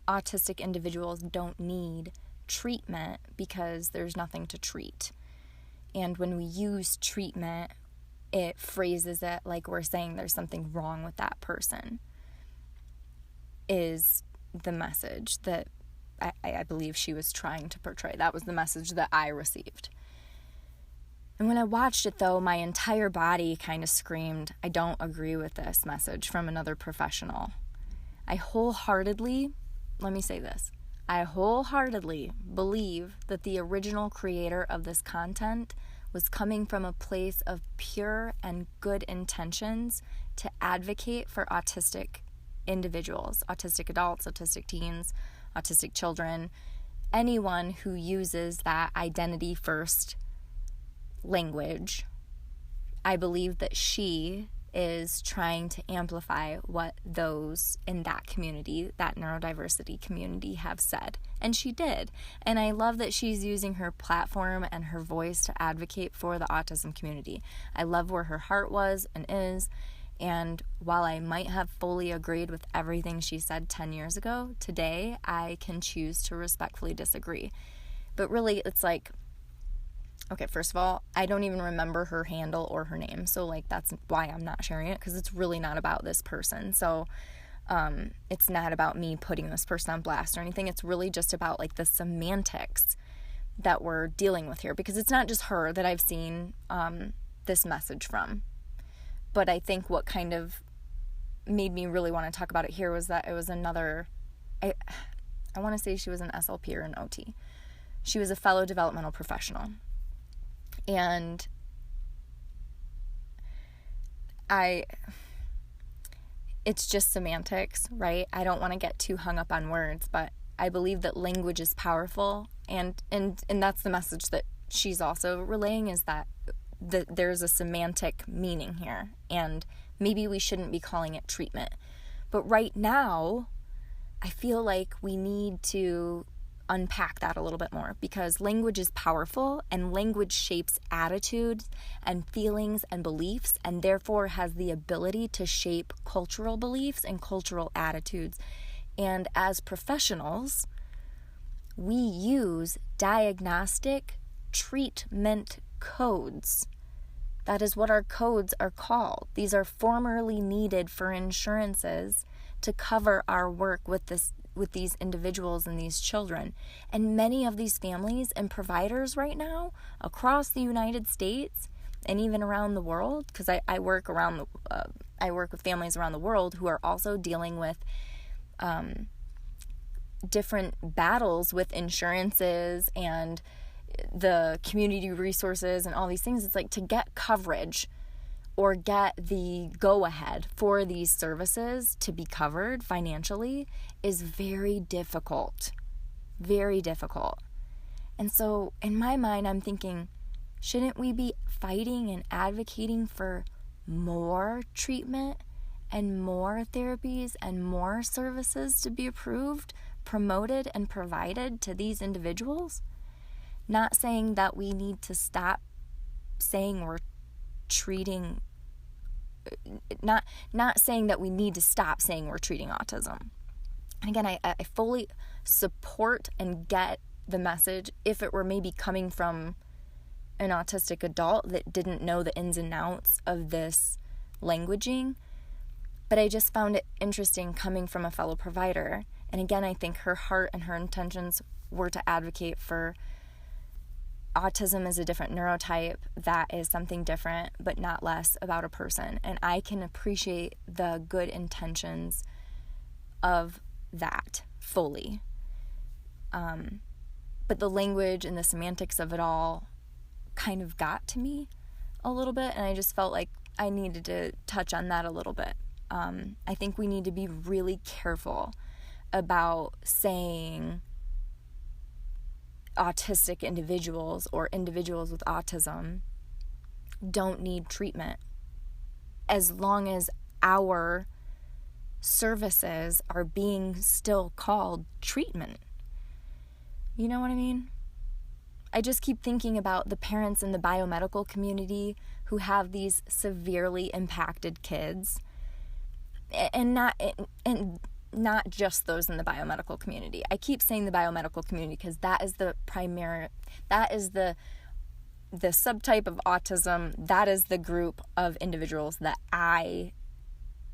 autistic individuals don't need treatment because there's nothing to treat. And when we use treatment, it phrases it like we're saying there's something wrong with that person, is the message that I believe she was trying to portray. That was the message that I received. And when I watched it, though, my entire body kind of screamed, I don't agree with this message from another professional. I wholeheartedly believe that the original creator of this content was coming from a place of pure and good intentions to advocate for autistic individuals, autistic adults, autistic teens, autistic children, anyone who uses that identity-first language. I believe that she is trying to amplify what those in that community, that neurodiversity community, have said. And she did. And I love that she's using her platform and her voice to advocate for the autism community. I love where her heart was and is. And while I might have fully agreed with everything she said 10 years ago, today I can choose to respectfully disagree. But really, it's like, okay, first of all, I don't even remember her handle or her name. So, like, that's why I'm not sharing it, because it's really not about this person. So, it's not about me putting this person on blast or anything. It's really just about, like, the semantics that we're dealing with here. Because it's not just her that I've seen this message from. But I think what kind of made me really want to talk about it here was that it was another, I want to say she was an SLP or an OT. She was a fellow developmental professional. And it's just semantics, right? I don't want to get too hung up on words, but I believe that language is powerful. And that's the message that she's also relaying, is that there's a semantic meaning here, and maybe we shouldn't be calling it treatment. But right now, I feel like we need to unpack that a little bit more, because language is powerful, and language shapes attitudes and feelings and beliefs, and therefore has the ability to shape cultural beliefs and cultural attitudes. And as professionals, we use diagnostic treatment codes. That is what our codes are called. These are formerly needed for insurances to cover our work with these individuals and these children. And many of these families and providers right now across the United States and even around the world, because I work with families around the world who are also dealing with different battles with insurances and the community resources and all these things. It's like, to get coverage or get the go-ahead for these services to be covered financially is very difficult. Very difficult. And so in my mind, I'm thinking, shouldn't we be fighting and advocating for more treatment and more therapies and more services to be approved, promoted, and provided to these individuals. Not saying that we need to stop saying we're treating, not saying that we need to stop saying we're treating autism. And again, I fully support and get the message if it were maybe coming from an autistic adult that didn't know the ins and outs of this languaging. But I just found it interesting coming from a fellow provider. And again, I think her heart and her intentions were to advocate for autism is a different neurotype, that is something different, but not less about a person. And I can appreciate the good intentions of that fully. But the language and the semantics of it all kind of got to me a little bit, and I just felt like I needed to touch on that a little bit. I think we need to be really careful about saying autistic individuals or individuals with autism don't need treatment, as long as our services are being still called treatment. You know what I mean? I just keep thinking about the parents in the biomedical community who have these severely impacted kids, and not just those in the biomedical community. I keep saying the biomedical community because that is the subtype of autism. That is the group of individuals that I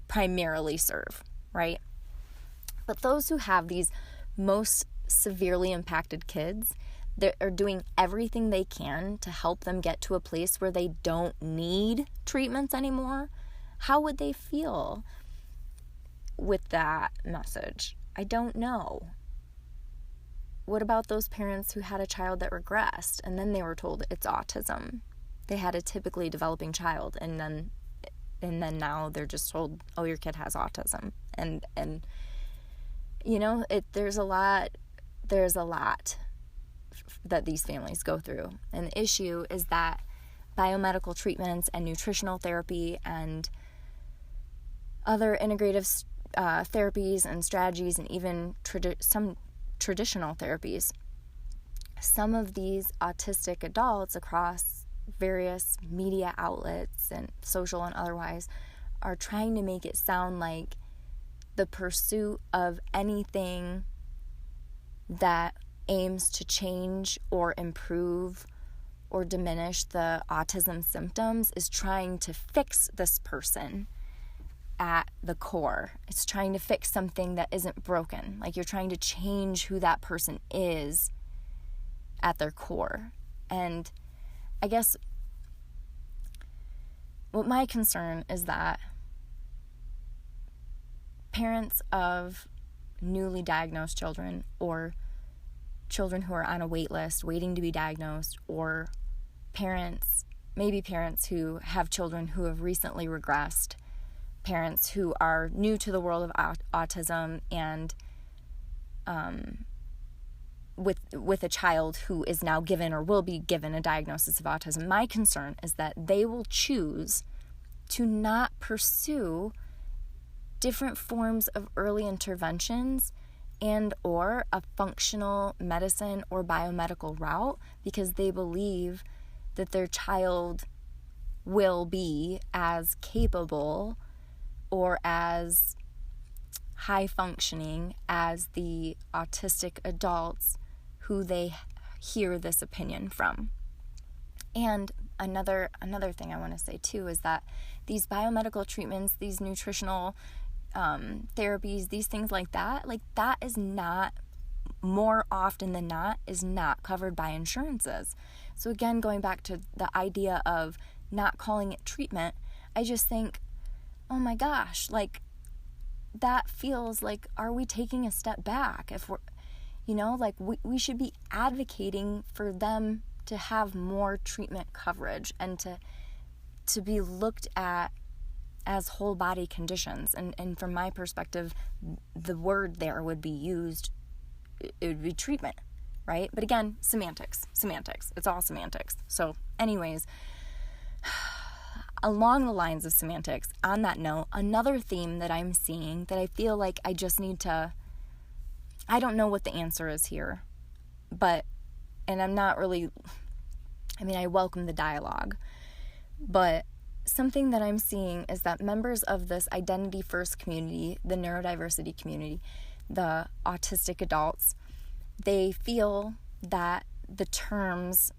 primarily serve, right? But those who have these most severely impacted kids, they are doing everything they can to help them get to a place where they don't need treatments anymore. How would they feel with that message? I don't know. What about those parents who had a child that regressed and then they were told it's autism? They had a typically developing child, and then now they're just told, oh, your kid has autism. And you know, there's a lot that these families go through. And the issue is that biomedical treatments and nutritional therapy and other integrative therapies and strategies, and even some traditional therapies, some of these autistic adults across various media outlets and social and otherwise are trying to make it sound like the pursuit of anything that aims to change or improve or diminish the autism symptoms is trying to fix this person at the core. It's trying to fix something that isn't broken. Like, you're trying to change who that person is at their core. And I guess what my concern is that parents of newly diagnosed children, or children who are on a wait list waiting to be diagnosed, or maybe parents who have children who have recently regressed, parents who are new to the world of autism, and with a child who is now given or will be given a diagnosis of autism, my concern is that they will choose to not pursue different forms of early interventions and or a functional medicine or biomedical route because they believe that their child will be as capable or as high functioning as the autistic adults who they hear this opinion from. And another thing I want to say too is that these biomedical treatments, these nutritional therapies, these things like that is not, more often than not, is not covered by insurances. So again, going back to the idea of not calling it treatment, I just think, oh my gosh, like, that feels like, are we taking a step back? If we're, like, we should be advocating for them to have more treatment coverage and to be looked at as whole body conditions. And from my perspective, the word there would be used, it would be treatment, right? But again, semantics. It's all semantics. So anyways, along the lines of semantics, on that note, another theme that I'm seeing that I feel like I just need to, I don't know what the answer is here, and I'm not really, I welcome the dialogue, but something that I'm seeing is that members of this identity first community, the neurodiversity community, the autistic adults, they feel that the terms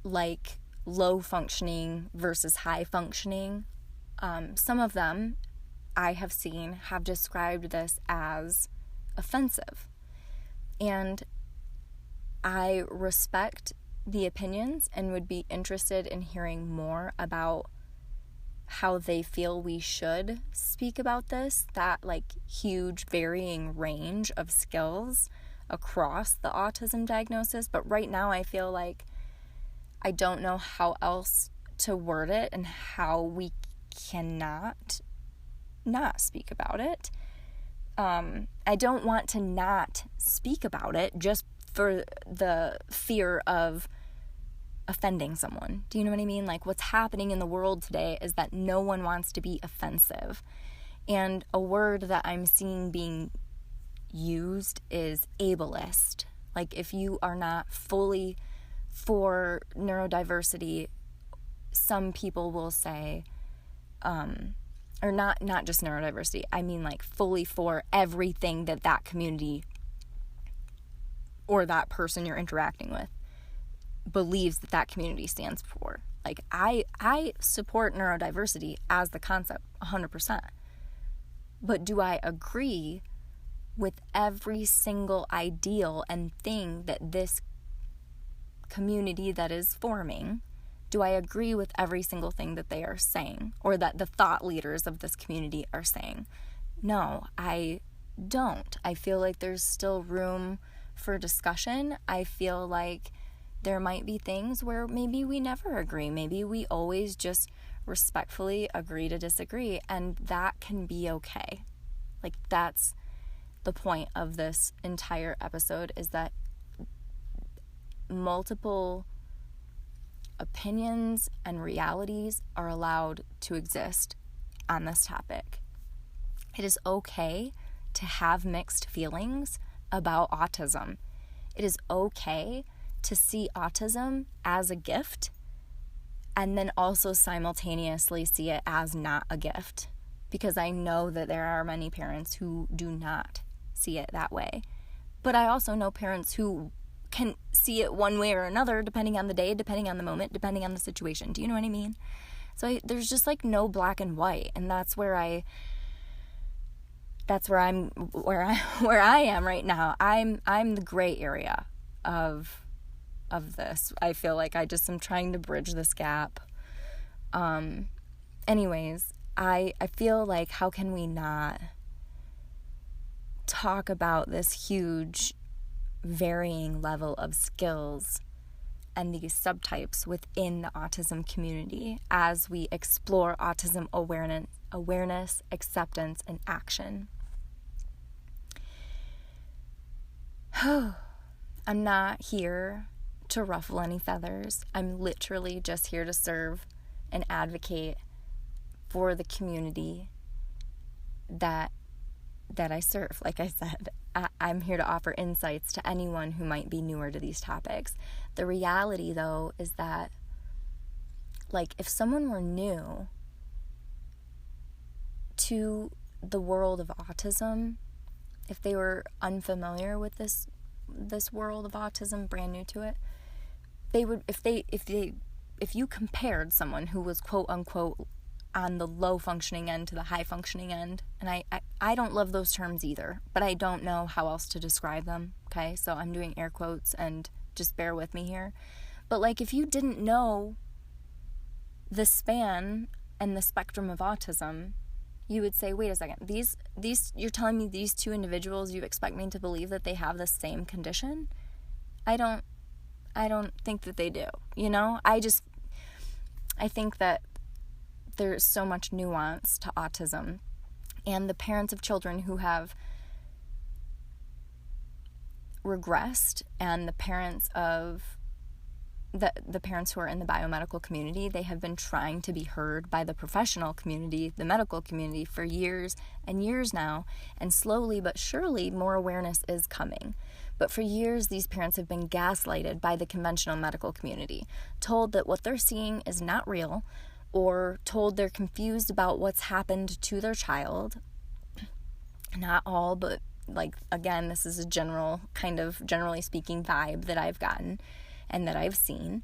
like low functioning versus high functioning, some of them I have seen have described this as offensive. And I respect the opinions and would be interested in hearing more about how they feel we should speak about this, that like huge varying range of skills across the autism diagnosis. But right now I feel like I don't know how else to word it and how we cannot not speak about it. I don't want to not speak about it just for the fear of offending someone. Do you know what I mean? Like, what's happening in the world today is that no one wants to be offensive. And a word that I'm seeing being used is ableist. Like, if you are not fully for neurodiversity, some people will say, or not just neurodiversity, I mean like fully for everything that community or that person you're interacting with believes that community stands for. Like, I support neurodiversity as the concept 100%. But do I agree with every single ideal and thing that this community that is forming? Do I agree with every single thing that they are saying, or that the thought leaders of this community are saying? No, I don't. I feel like there's still room for discussion. I feel like there might be things where maybe we never agree. Maybe we always just respectfully agree to disagree, and that can be okay. Like, that's the point of this entire episode, is that multiple opinions and realities are allowed to exist on this topic. It is okay to have mixed feelings about autism. It is okay to see autism as a gift and then also simultaneously see it as not a gift, because I know that there are many parents who do not see it that way. But I also know parents who can see it one way or another, depending on the day, depending on the moment, depending on the situation. Do you know what I mean? So there's just like no black and white, and that's where I am right now. I'm the gray area of this. I feel like I just am trying to bridge this gap. Anyways, I feel like, how can we not talk about this huge varying level of skills and these subtypes within the autism community as we explore autism awareness, acceptance, and action? I'm not here to ruffle any feathers. I'm literally just here to serve and advocate for the community that I serve. Like I said, I'm here to offer insights to anyone who might be newer to these topics. The reality, though, is that, like, if someone were new to the world of autism, if they were unfamiliar with this world of autism, brand new to it, they would, if you compared someone who was quote unquote on the low functioning end to the high functioning end, and I don't love those terms either, but I don't know how else to describe them, okay? So I'm doing air quotes, and just bear with me here. But like, if you didn't know the span and the spectrum of autism, you would say, wait a second, these you're telling me these two individuals, you expect me to believe that they have the same condition? I don't think that they do, you know? I think that there's so much nuance to autism, and the parents of children who have regressed and the parents of the parents who are in the biomedical community, they have been trying to be heard by the professional community, the medical community, for years and years now, and slowly but surely more awareness is coming. But for years, these parents have been gaslighted by the conventional medical community, told that what they're seeing is not real, or told they're confused about what's happened to their child. Not all, but like, again, this is a generally speaking vibe that I've gotten and that I've seen.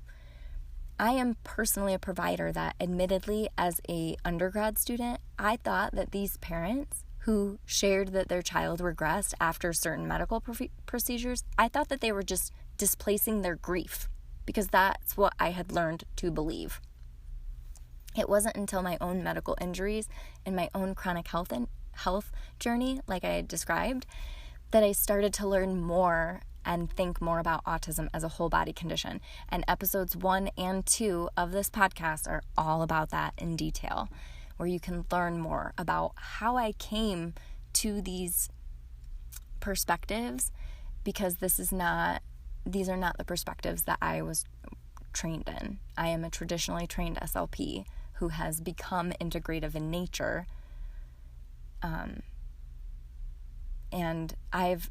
I am personally a provider that, admittedly, as a undergrad student, I thought that these parents who shared that their child regressed after certain medical procedures, I thought that they were just displacing their grief, because that's what I had learned to believe. It wasn't until my own medical injuries and my own chronic health journey, like I had described, that I started to learn more and think more about autism as a whole body condition. And episodes 1 and 2 of this podcast are all about that in detail, where you can learn more about how I came to these perspectives, because these are not the perspectives that I was trained in. I am a traditionally trained SLP who has become integrative in nature. And I've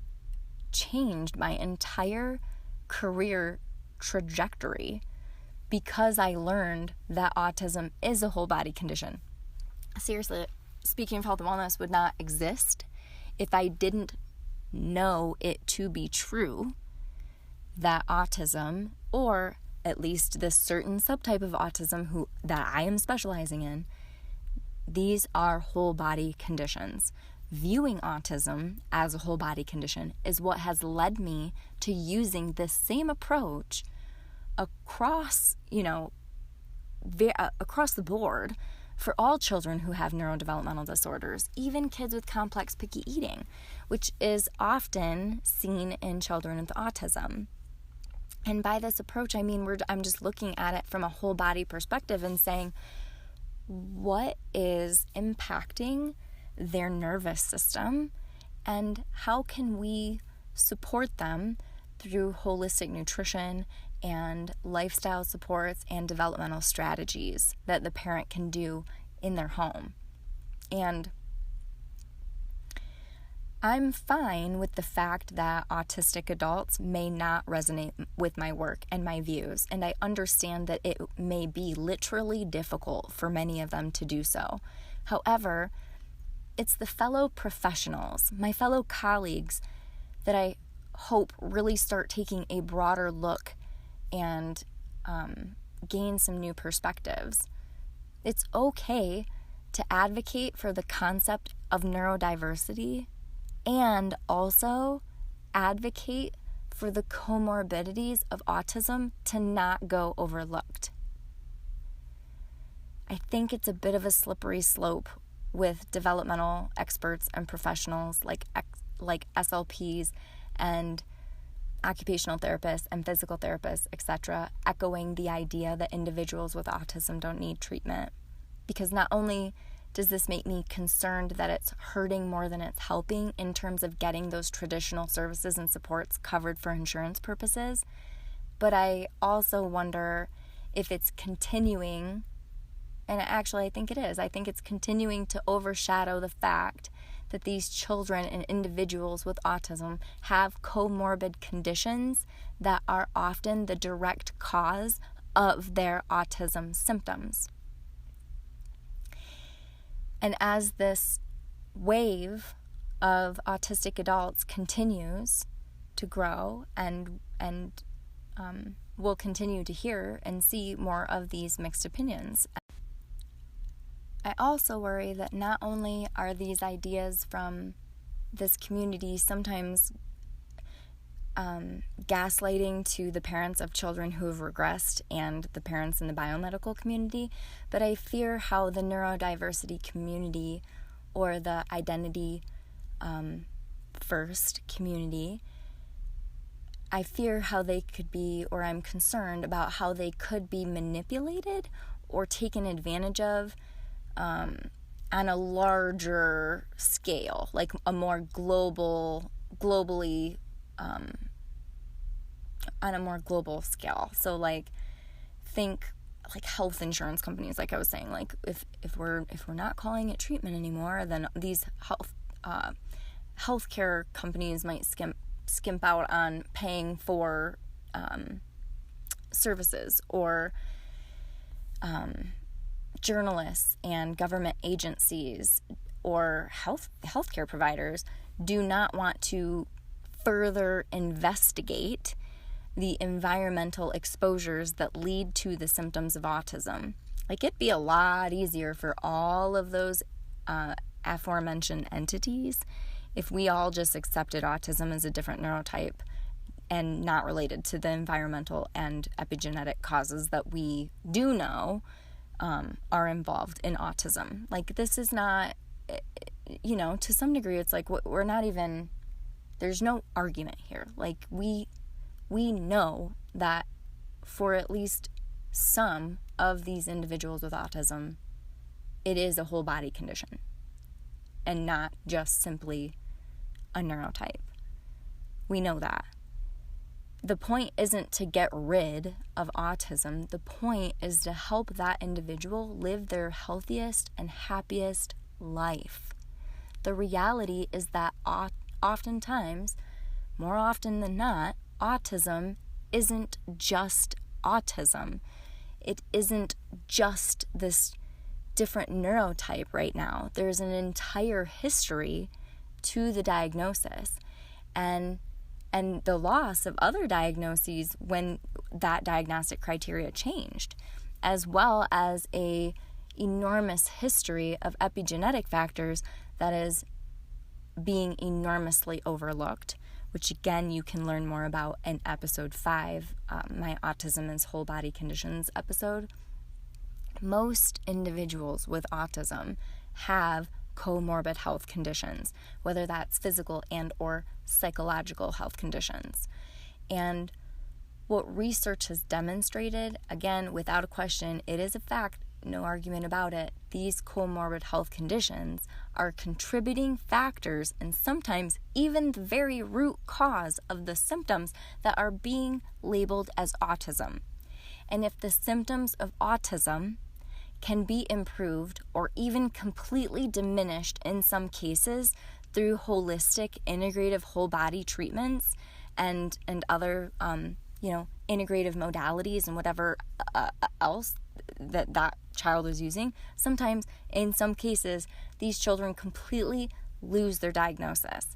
changed my entire career trajectory because I learned that autism is a whole body condition. Seriously, speaking of health and wellness would not exist if I didn't know it to be true that autism, or at least this certain subtype of autism that I am specializing in, these are whole body conditions. Viewing autism as a whole body condition is what has led me to using this same approach across the board for all children who have neurodevelopmental disorders, even kids with complex picky eating, which is often seen in children with autism. And by this approach, I mean, I'm just looking at it from a whole body perspective and saying, what is impacting their nervous system, and how can we support them through holistic nutrition and lifestyle supports and developmental strategies that the parent can do in their home. And I'm fine with the fact that autistic adults may not resonate with my work and my views, and I understand that it may be literally difficult for many of them to do so. However, it's the fellow professionals, my fellow colleagues, that I hope really start taking a broader look and gain some new perspectives. It's okay to advocate for the concept of neurodiversity and also advocate for the comorbidities of autism to not go overlooked. I think it's a bit of a slippery slope with developmental experts and professionals like SLPs and occupational therapists and physical therapists, etc., echoing the idea that individuals with autism don't need treatment. Because not only does this make me concerned that it's hurting more than it's helping in terms of getting those traditional services and supports covered for insurance purposes, but I also wonder if it's continuing, and actually I think it is, I think it's continuing to overshadow the fact that these children and individuals with autism have comorbid conditions that are often the direct cause of their autism symptoms. And as this wave of autistic adults continues to grow, and we'll continue to hear and see more of these mixed opinions, I also worry that not only are these ideas from this community sometimes gaslighting to the parents of children who have regressed and the parents in the biomedical community, but I fear how the neurodiversity community or the identity first community, I fear how they could be, or I'm concerned about how they could be manipulated or taken advantage of on a larger scale, like a more globally, on a more global scale. So like think like health insurance companies, like I was saying, like if we're not calling it treatment anymore, then these healthcare companies might skimp out on paying for services, or journalists and government agencies or healthcare providers do not want to further investigate the environmental exposures that lead to the symptoms of autism. Like, it'd be a lot easier for all of those aforementioned entities if we all just accepted autism as a different neurotype and not related to the environmental and epigenetic causes that we do know are involved in autism. Like, this is not, to some degree, it's like we're not even, there's no argument here. Like, we know that for at least some of these individuals with autism, it is a whole body condition and not just simply a neurotype. We know that. The point isn't to get rid of autism. The point is to help that individual live their healthiest and happiest life. The reality is that oftentimes, more often than not, autism isn't just autism. It isn't just this different neurotype right now. There's an entire history to the diagnosis, and the loss of other diagnoses when that diagnostic criteria changed, as well as a enormous history of epigenetic factors that is being enormously overlooked, which again you can learn more about in episode 5, my Autism is Whole Body Conditions episode. Most individuals with autism have comorbid health conditions, whether that's physical and or psychological health conditions. And what research has demonstrated, again, without a question, it is a fact, no argument about it, these comorbid health conditions are contributing factors and sometimes even the very root cause of the symptoms that are being labeled as autism. And if the symptoms of autism can be improved or even completely diminished in some cases through holistic, integrative whole body treatments and other, integrative modalities and whatever else that child is using, sometimes in some cases, these children completely lose their diagnosis.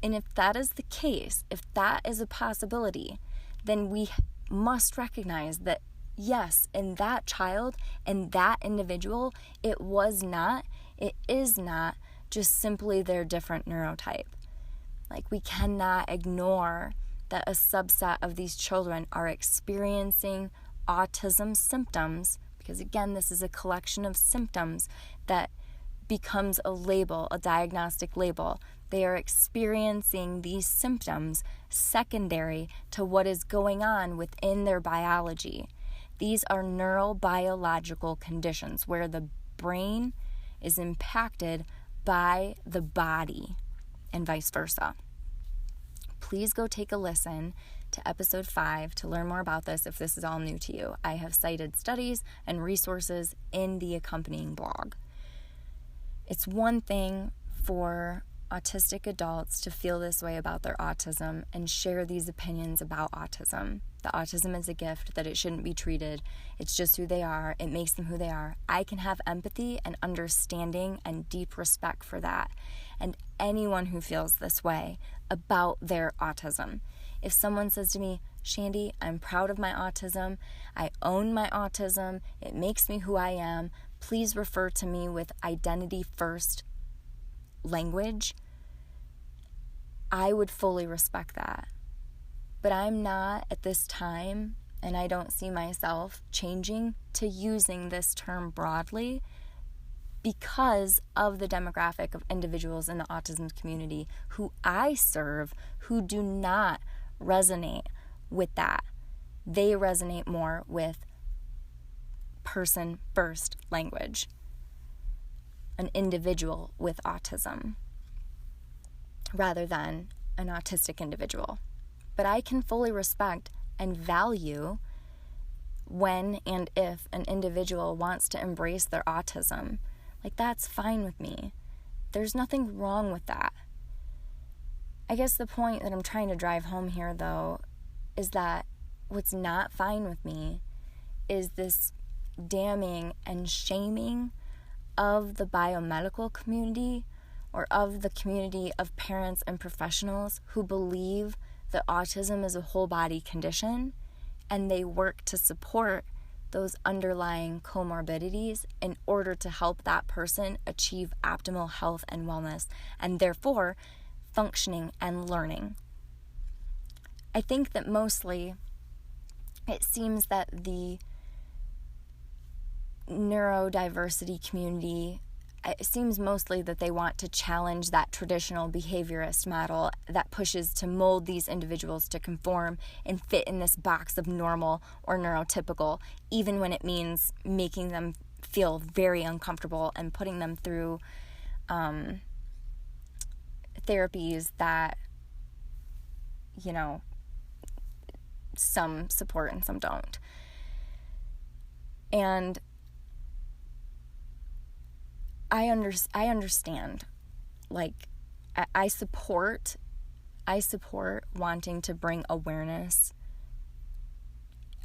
And if that is the case, if that is a possibility, then we must recognize that yes, in that child and that individual, it is not just simply their different neurotype. Like, we cannot ignore that a subset of these children are experiencing autism symptoms, because again, this is a collection of symptoms that becomes a label, a diagnostic label. They are experiencing these symptoms secondary to what is going on within their biology. These are neurobiological conditions where the brain is impacted by the body and vice versa. Please go take a listen to episode 5 to learn more about this if this is all new to you. I have cited studies and resources in the accompanying blog. It's one thing for autistic adults to feel this way about their autism and share these opinions about autism. That autism is a gift, that it shouldn't be treated. It's just who they are. It makes them who they are. I can have empathy and understanding and deep respect for that. And anyone who feels this way about their autism. If someone says to me, Shandy, I'm proud of my autism. I own my autism. It makes me who I am. Please refer to me with identity first language. I would fully respect that. But I'm not at this time, and I don't see myself changing to using this term broadly because of the demographic of individuals in the autism community who I serve who do not resonate with that. They resonate more with person first language, an individual with autism, rather than an autistic individual. But I can fully respect and value when and if an individual wants to embrace their autism. Like, that's fine with me. There's nothing wrong with that. I guess the point that I'm trying to drive home here, though, is that what's not fine with me is this damning and shaming of the biomedical community, or of the community of parents and professionals who believe that autism is a whole body condition, and they work to support those underlying comorbidities in order to help that person achieve optimal health and wellness, and therefore functioning and learning. I think that mostly it seems that the neurodiversity community, it seems mostly that they want to challenge that traditional behaviorist model that pushes to mold these individuals to conform and fit in this box of normal or neurotypical, even when it means making them feel very uncomfortable and putting them through therapies that, some support and some don't. And I understand, like, I support wanting to bring awareness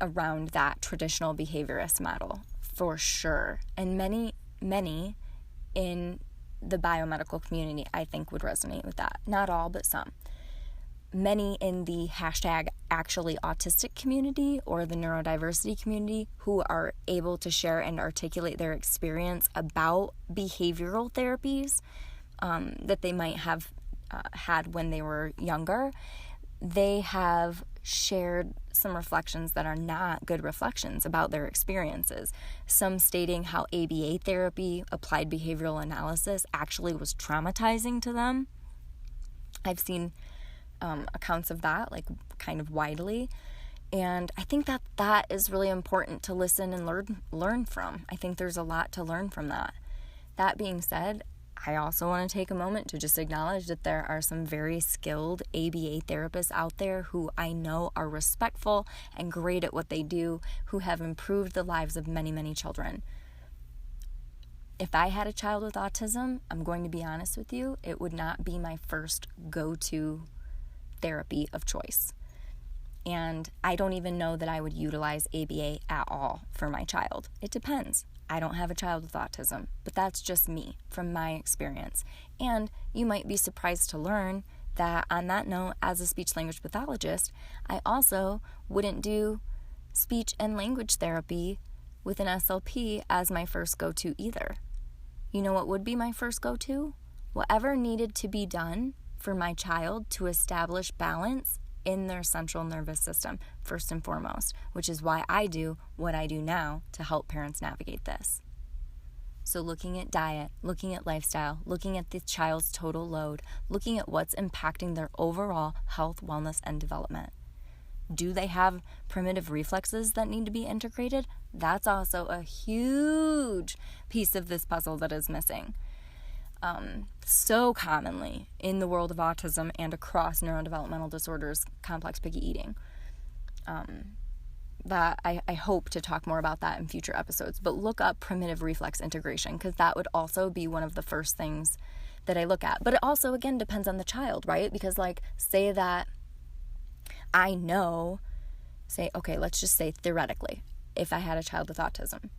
around that traditional behaviorist model, for sure. And many in the biomedical community, I think, would resonate with that. Not all, but some. Many in the #actuallyautistic community or the neurodiversity community who are able to share and articulate their experience about behavioral therapies that they might have had when they were younger, they have shared some reflections that are not good reflections about their experiences. Some stating how ABA therapy, applied behavioral analysis, actually was traumatizing to them. I've seen accounts of that, like, kind of widely. And I think that is really important to listen and learn from. I think there's a lot to learn from that. That being said, I also want to take a moment to just acknowledge that there are some very skilled ABA therapists out there who I know are respectful and great at what they do, who have improved the lives of many, many children. If I had a child with autism, I'm going to be honest with you, it would not be my first go-to therapy of choice. And I don't even know that I would utilize ABA at all for my child. It depends. I don't have a child with autism, but that's just me from my experience. And you might be surprised to learn that, on that note, as a speech language pathologist, I also wouldn't do speech and language therapy with an SLP as my first go-to either. You know what would be my first go-to? Whatever needed to be done for my child to establish balance in their central nervous system, first and foremost, which is why I do what I do now to help parents navigate this. So looking at diet, looking at lifestyle, looking at the child's total load, looking at what's impacting their overall health, wellness, and development. Do they have primitive reflexes that need to be integrated? That's also a huge piece of this puzzle that is missing. So commonly in the world of autism and across neurodevelopmental disorders, complex picky eating. That I hope to talk more about that in future episodes. But look up primitive reflex integration, because that would also be one of the first things that I look at. But it also, again, depends on the child, right? Because, like, say that I know, okay, let's just say theoretically, if I had a child with autism,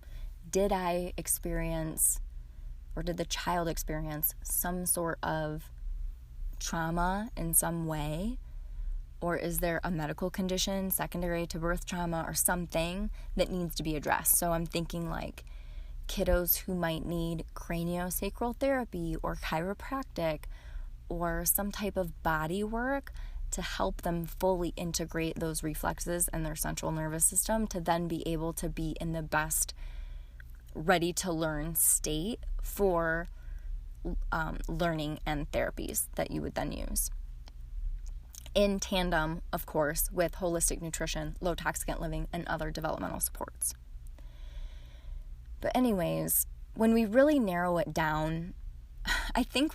did I experience, or did the child experience, some sort of trauma in some way? Or is there a medical condition secondary to birth trauma or something that needs to be addressed? So I'm thinking like kiddos who might need craniosacral therapy or chiropractic or some type of body work to help them fully integrate those reflexes in their central nervous system to then be able to be in the best ready to learn state for learning and therapies that you would then use. In tandem, of course, with holistic nutrition, low toxicant living, and other developmental supports. But anyways, when we really narrow it down, I think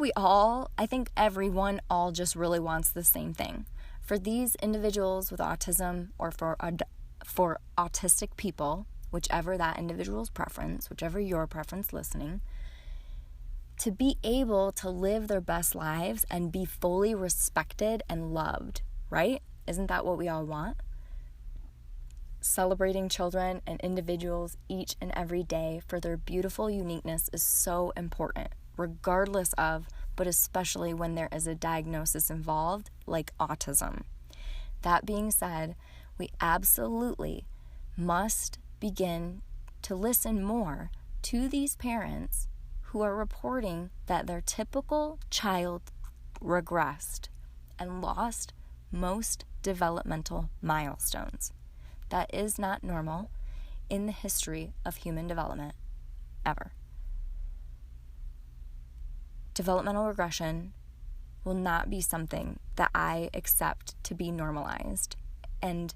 everyone all just really wants the same thing. For these individuals with autism, or for for autistic people, whichever that individual's preference, whichever your preference listening, to be able to live their best lives and be fully respected and loved, right? Isn't that what we all want? Celebrating children and individuals each and every day for their beautiful uniqueness is so important, regardless of, but especially when there is a diagnosis involved, like autism. That being said, we absolutely must begin to listen more to these parents who are reporting that their typical child regressed and lost most developmental milestones. That is not normal in the history of human development, ever. Developmental regression will not be something that I accept to be normalized. And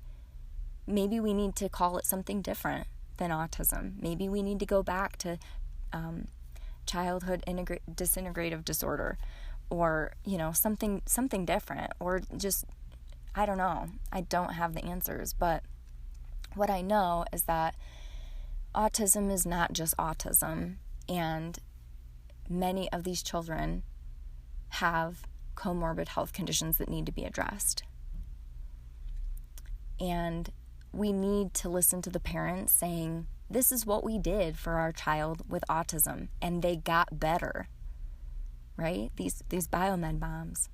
maybe we need to call it something different than autism. Maybe we need to go back to childhood disintegrative disorder, or something different, or just, I don't know. I don't have the answers, but what I know is that autism is not just autism, and many of these children have comorbid health conditions that need to be addressed. And we need to listen to the parents saying, this is what we did for our child with autism, and they got better, right? These biomed moms.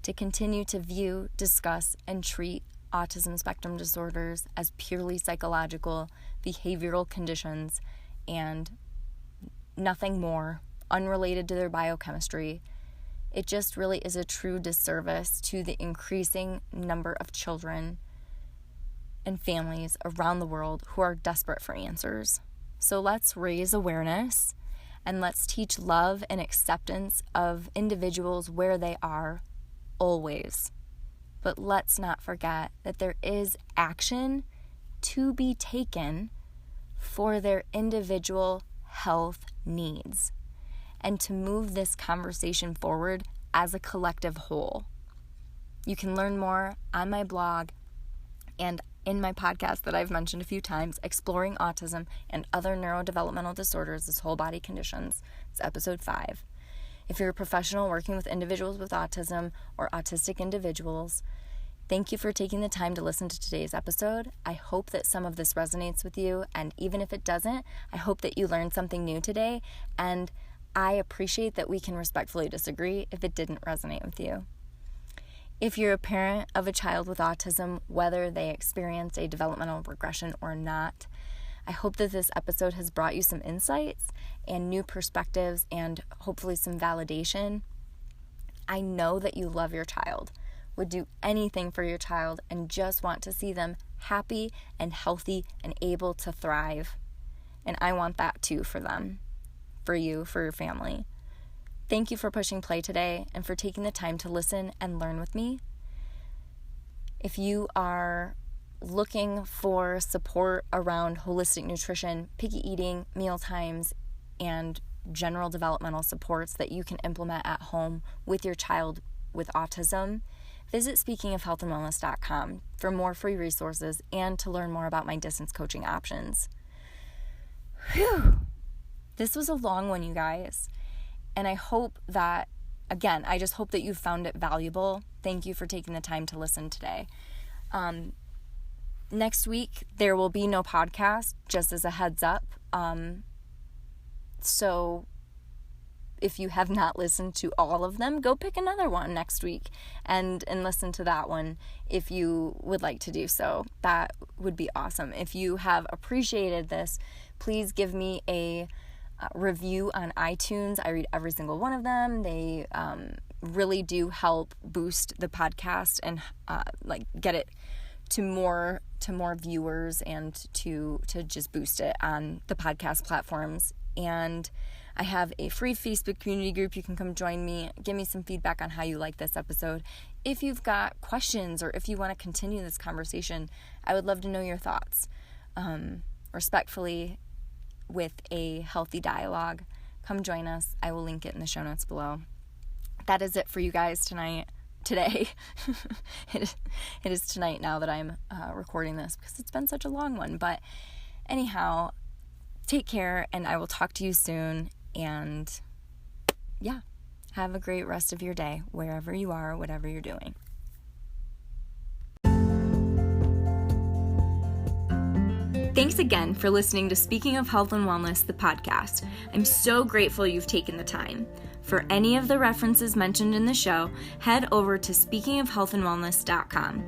To continue to view, discuss, and treat autism spectrum disorders as purely psychological, behavioral conditions and nothing more, unrelated to their biochemistry. It just really is a true disservice to the increasing number of children and families around the world who are desperate for answers. So let's raise awareness and let's teach love and acceptance of individuals where they are always. But let's not forget that there is action to be taken for their individual health needs, and to move this conversation forward as a collective whole. You can learn more on my blog and in my podcast that I've mentioned a few times, Exploring Autism and Other Neurodevelopmental Disorders as Whole Body Conditions. It's episode 5. If you're a professional working with individuals with autism or autistic individuals, thank you for taking the time to listen to today's episode. I hope that some of this resonates with you, and even if it doesn't, I hope that you learned something new today, and I appreciate that we can respectfully disagree if it didn't resonate with you. If you're a parent of a child with autism, whether they experience a developmental regression or not, I hope that this episode has brought you some insights and new perspectives and hopefully some validation. I know that you love your child, would do anything for your child, and just want to see them happy and healthy and able to thrive. And I want that too for them, for you, for your family. Thank you for pushing play today and for taking the time to listen and learn with me. If you are looking for support around holistic nutrition, picky eating, meal times, and general developmental supports that you can implement at home with your child with autism, visit speakingofhealthandwellness.com for more free resources and to learn more about my distance coaching options. Whew. This was a long one, you guys. And I hope that, again, I just hope that you found it valuable. Thank you for taking the time to listen today. Next week, there will be no podcast, just as a heads up. So if you have not listened to all of them, go pick another one next week and listen to that one if you would like to do so. That would be awesome. If you have appreciated this, please give me a review on iTunes. I read every single one of them. They really do help boost the podcast and get it to more viewers and to just boost it on the podcast platforms. And I have a free Facebook community group. You can come join me. Give me some feedback on how you like this episode. If you've got questions or if you want to continue this conversation, I would love to know your thoughts. Respectfully, with a healthy dialogue, come join us. I will link it in the show notes below. That is it for you guys tonight. today. It is tonight now that I'm recording this because it's been such a long one. But anyhow, take care, and I will talk to you soon. And yeah, have a great rest of your day, wherever you are, whatever you're doing. Thanks again for listening to Speaking of Health and Wellness, the podcast. I'm so grateful you've taken the time. For any of the references mentioned in the show, head over to speakingofhealthandwellness.com.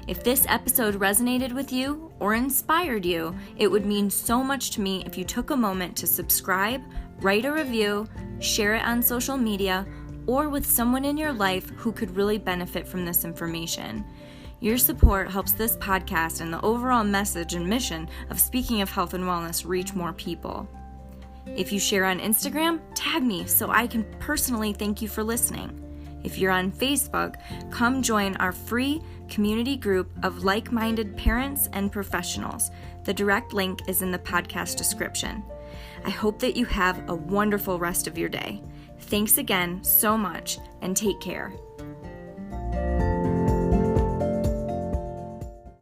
If this episode resonated with you or inspired you, it would mean so much to me if you took a moment to subscribe, write a review, share it on social media, or with someone in your life who could really benefit from this information. Your support helps this podcast and the overall message and mission of Speaking of Health and Wellness reach more people. If you share on Instagram, tag me so I can personally thank you for listening. If you're on Facebook, come join our free community group of like-minded parents and professionals. The direct link is in the podcast description. I hope that you have a wonderful rest of your day. Thanks again so much, and take care.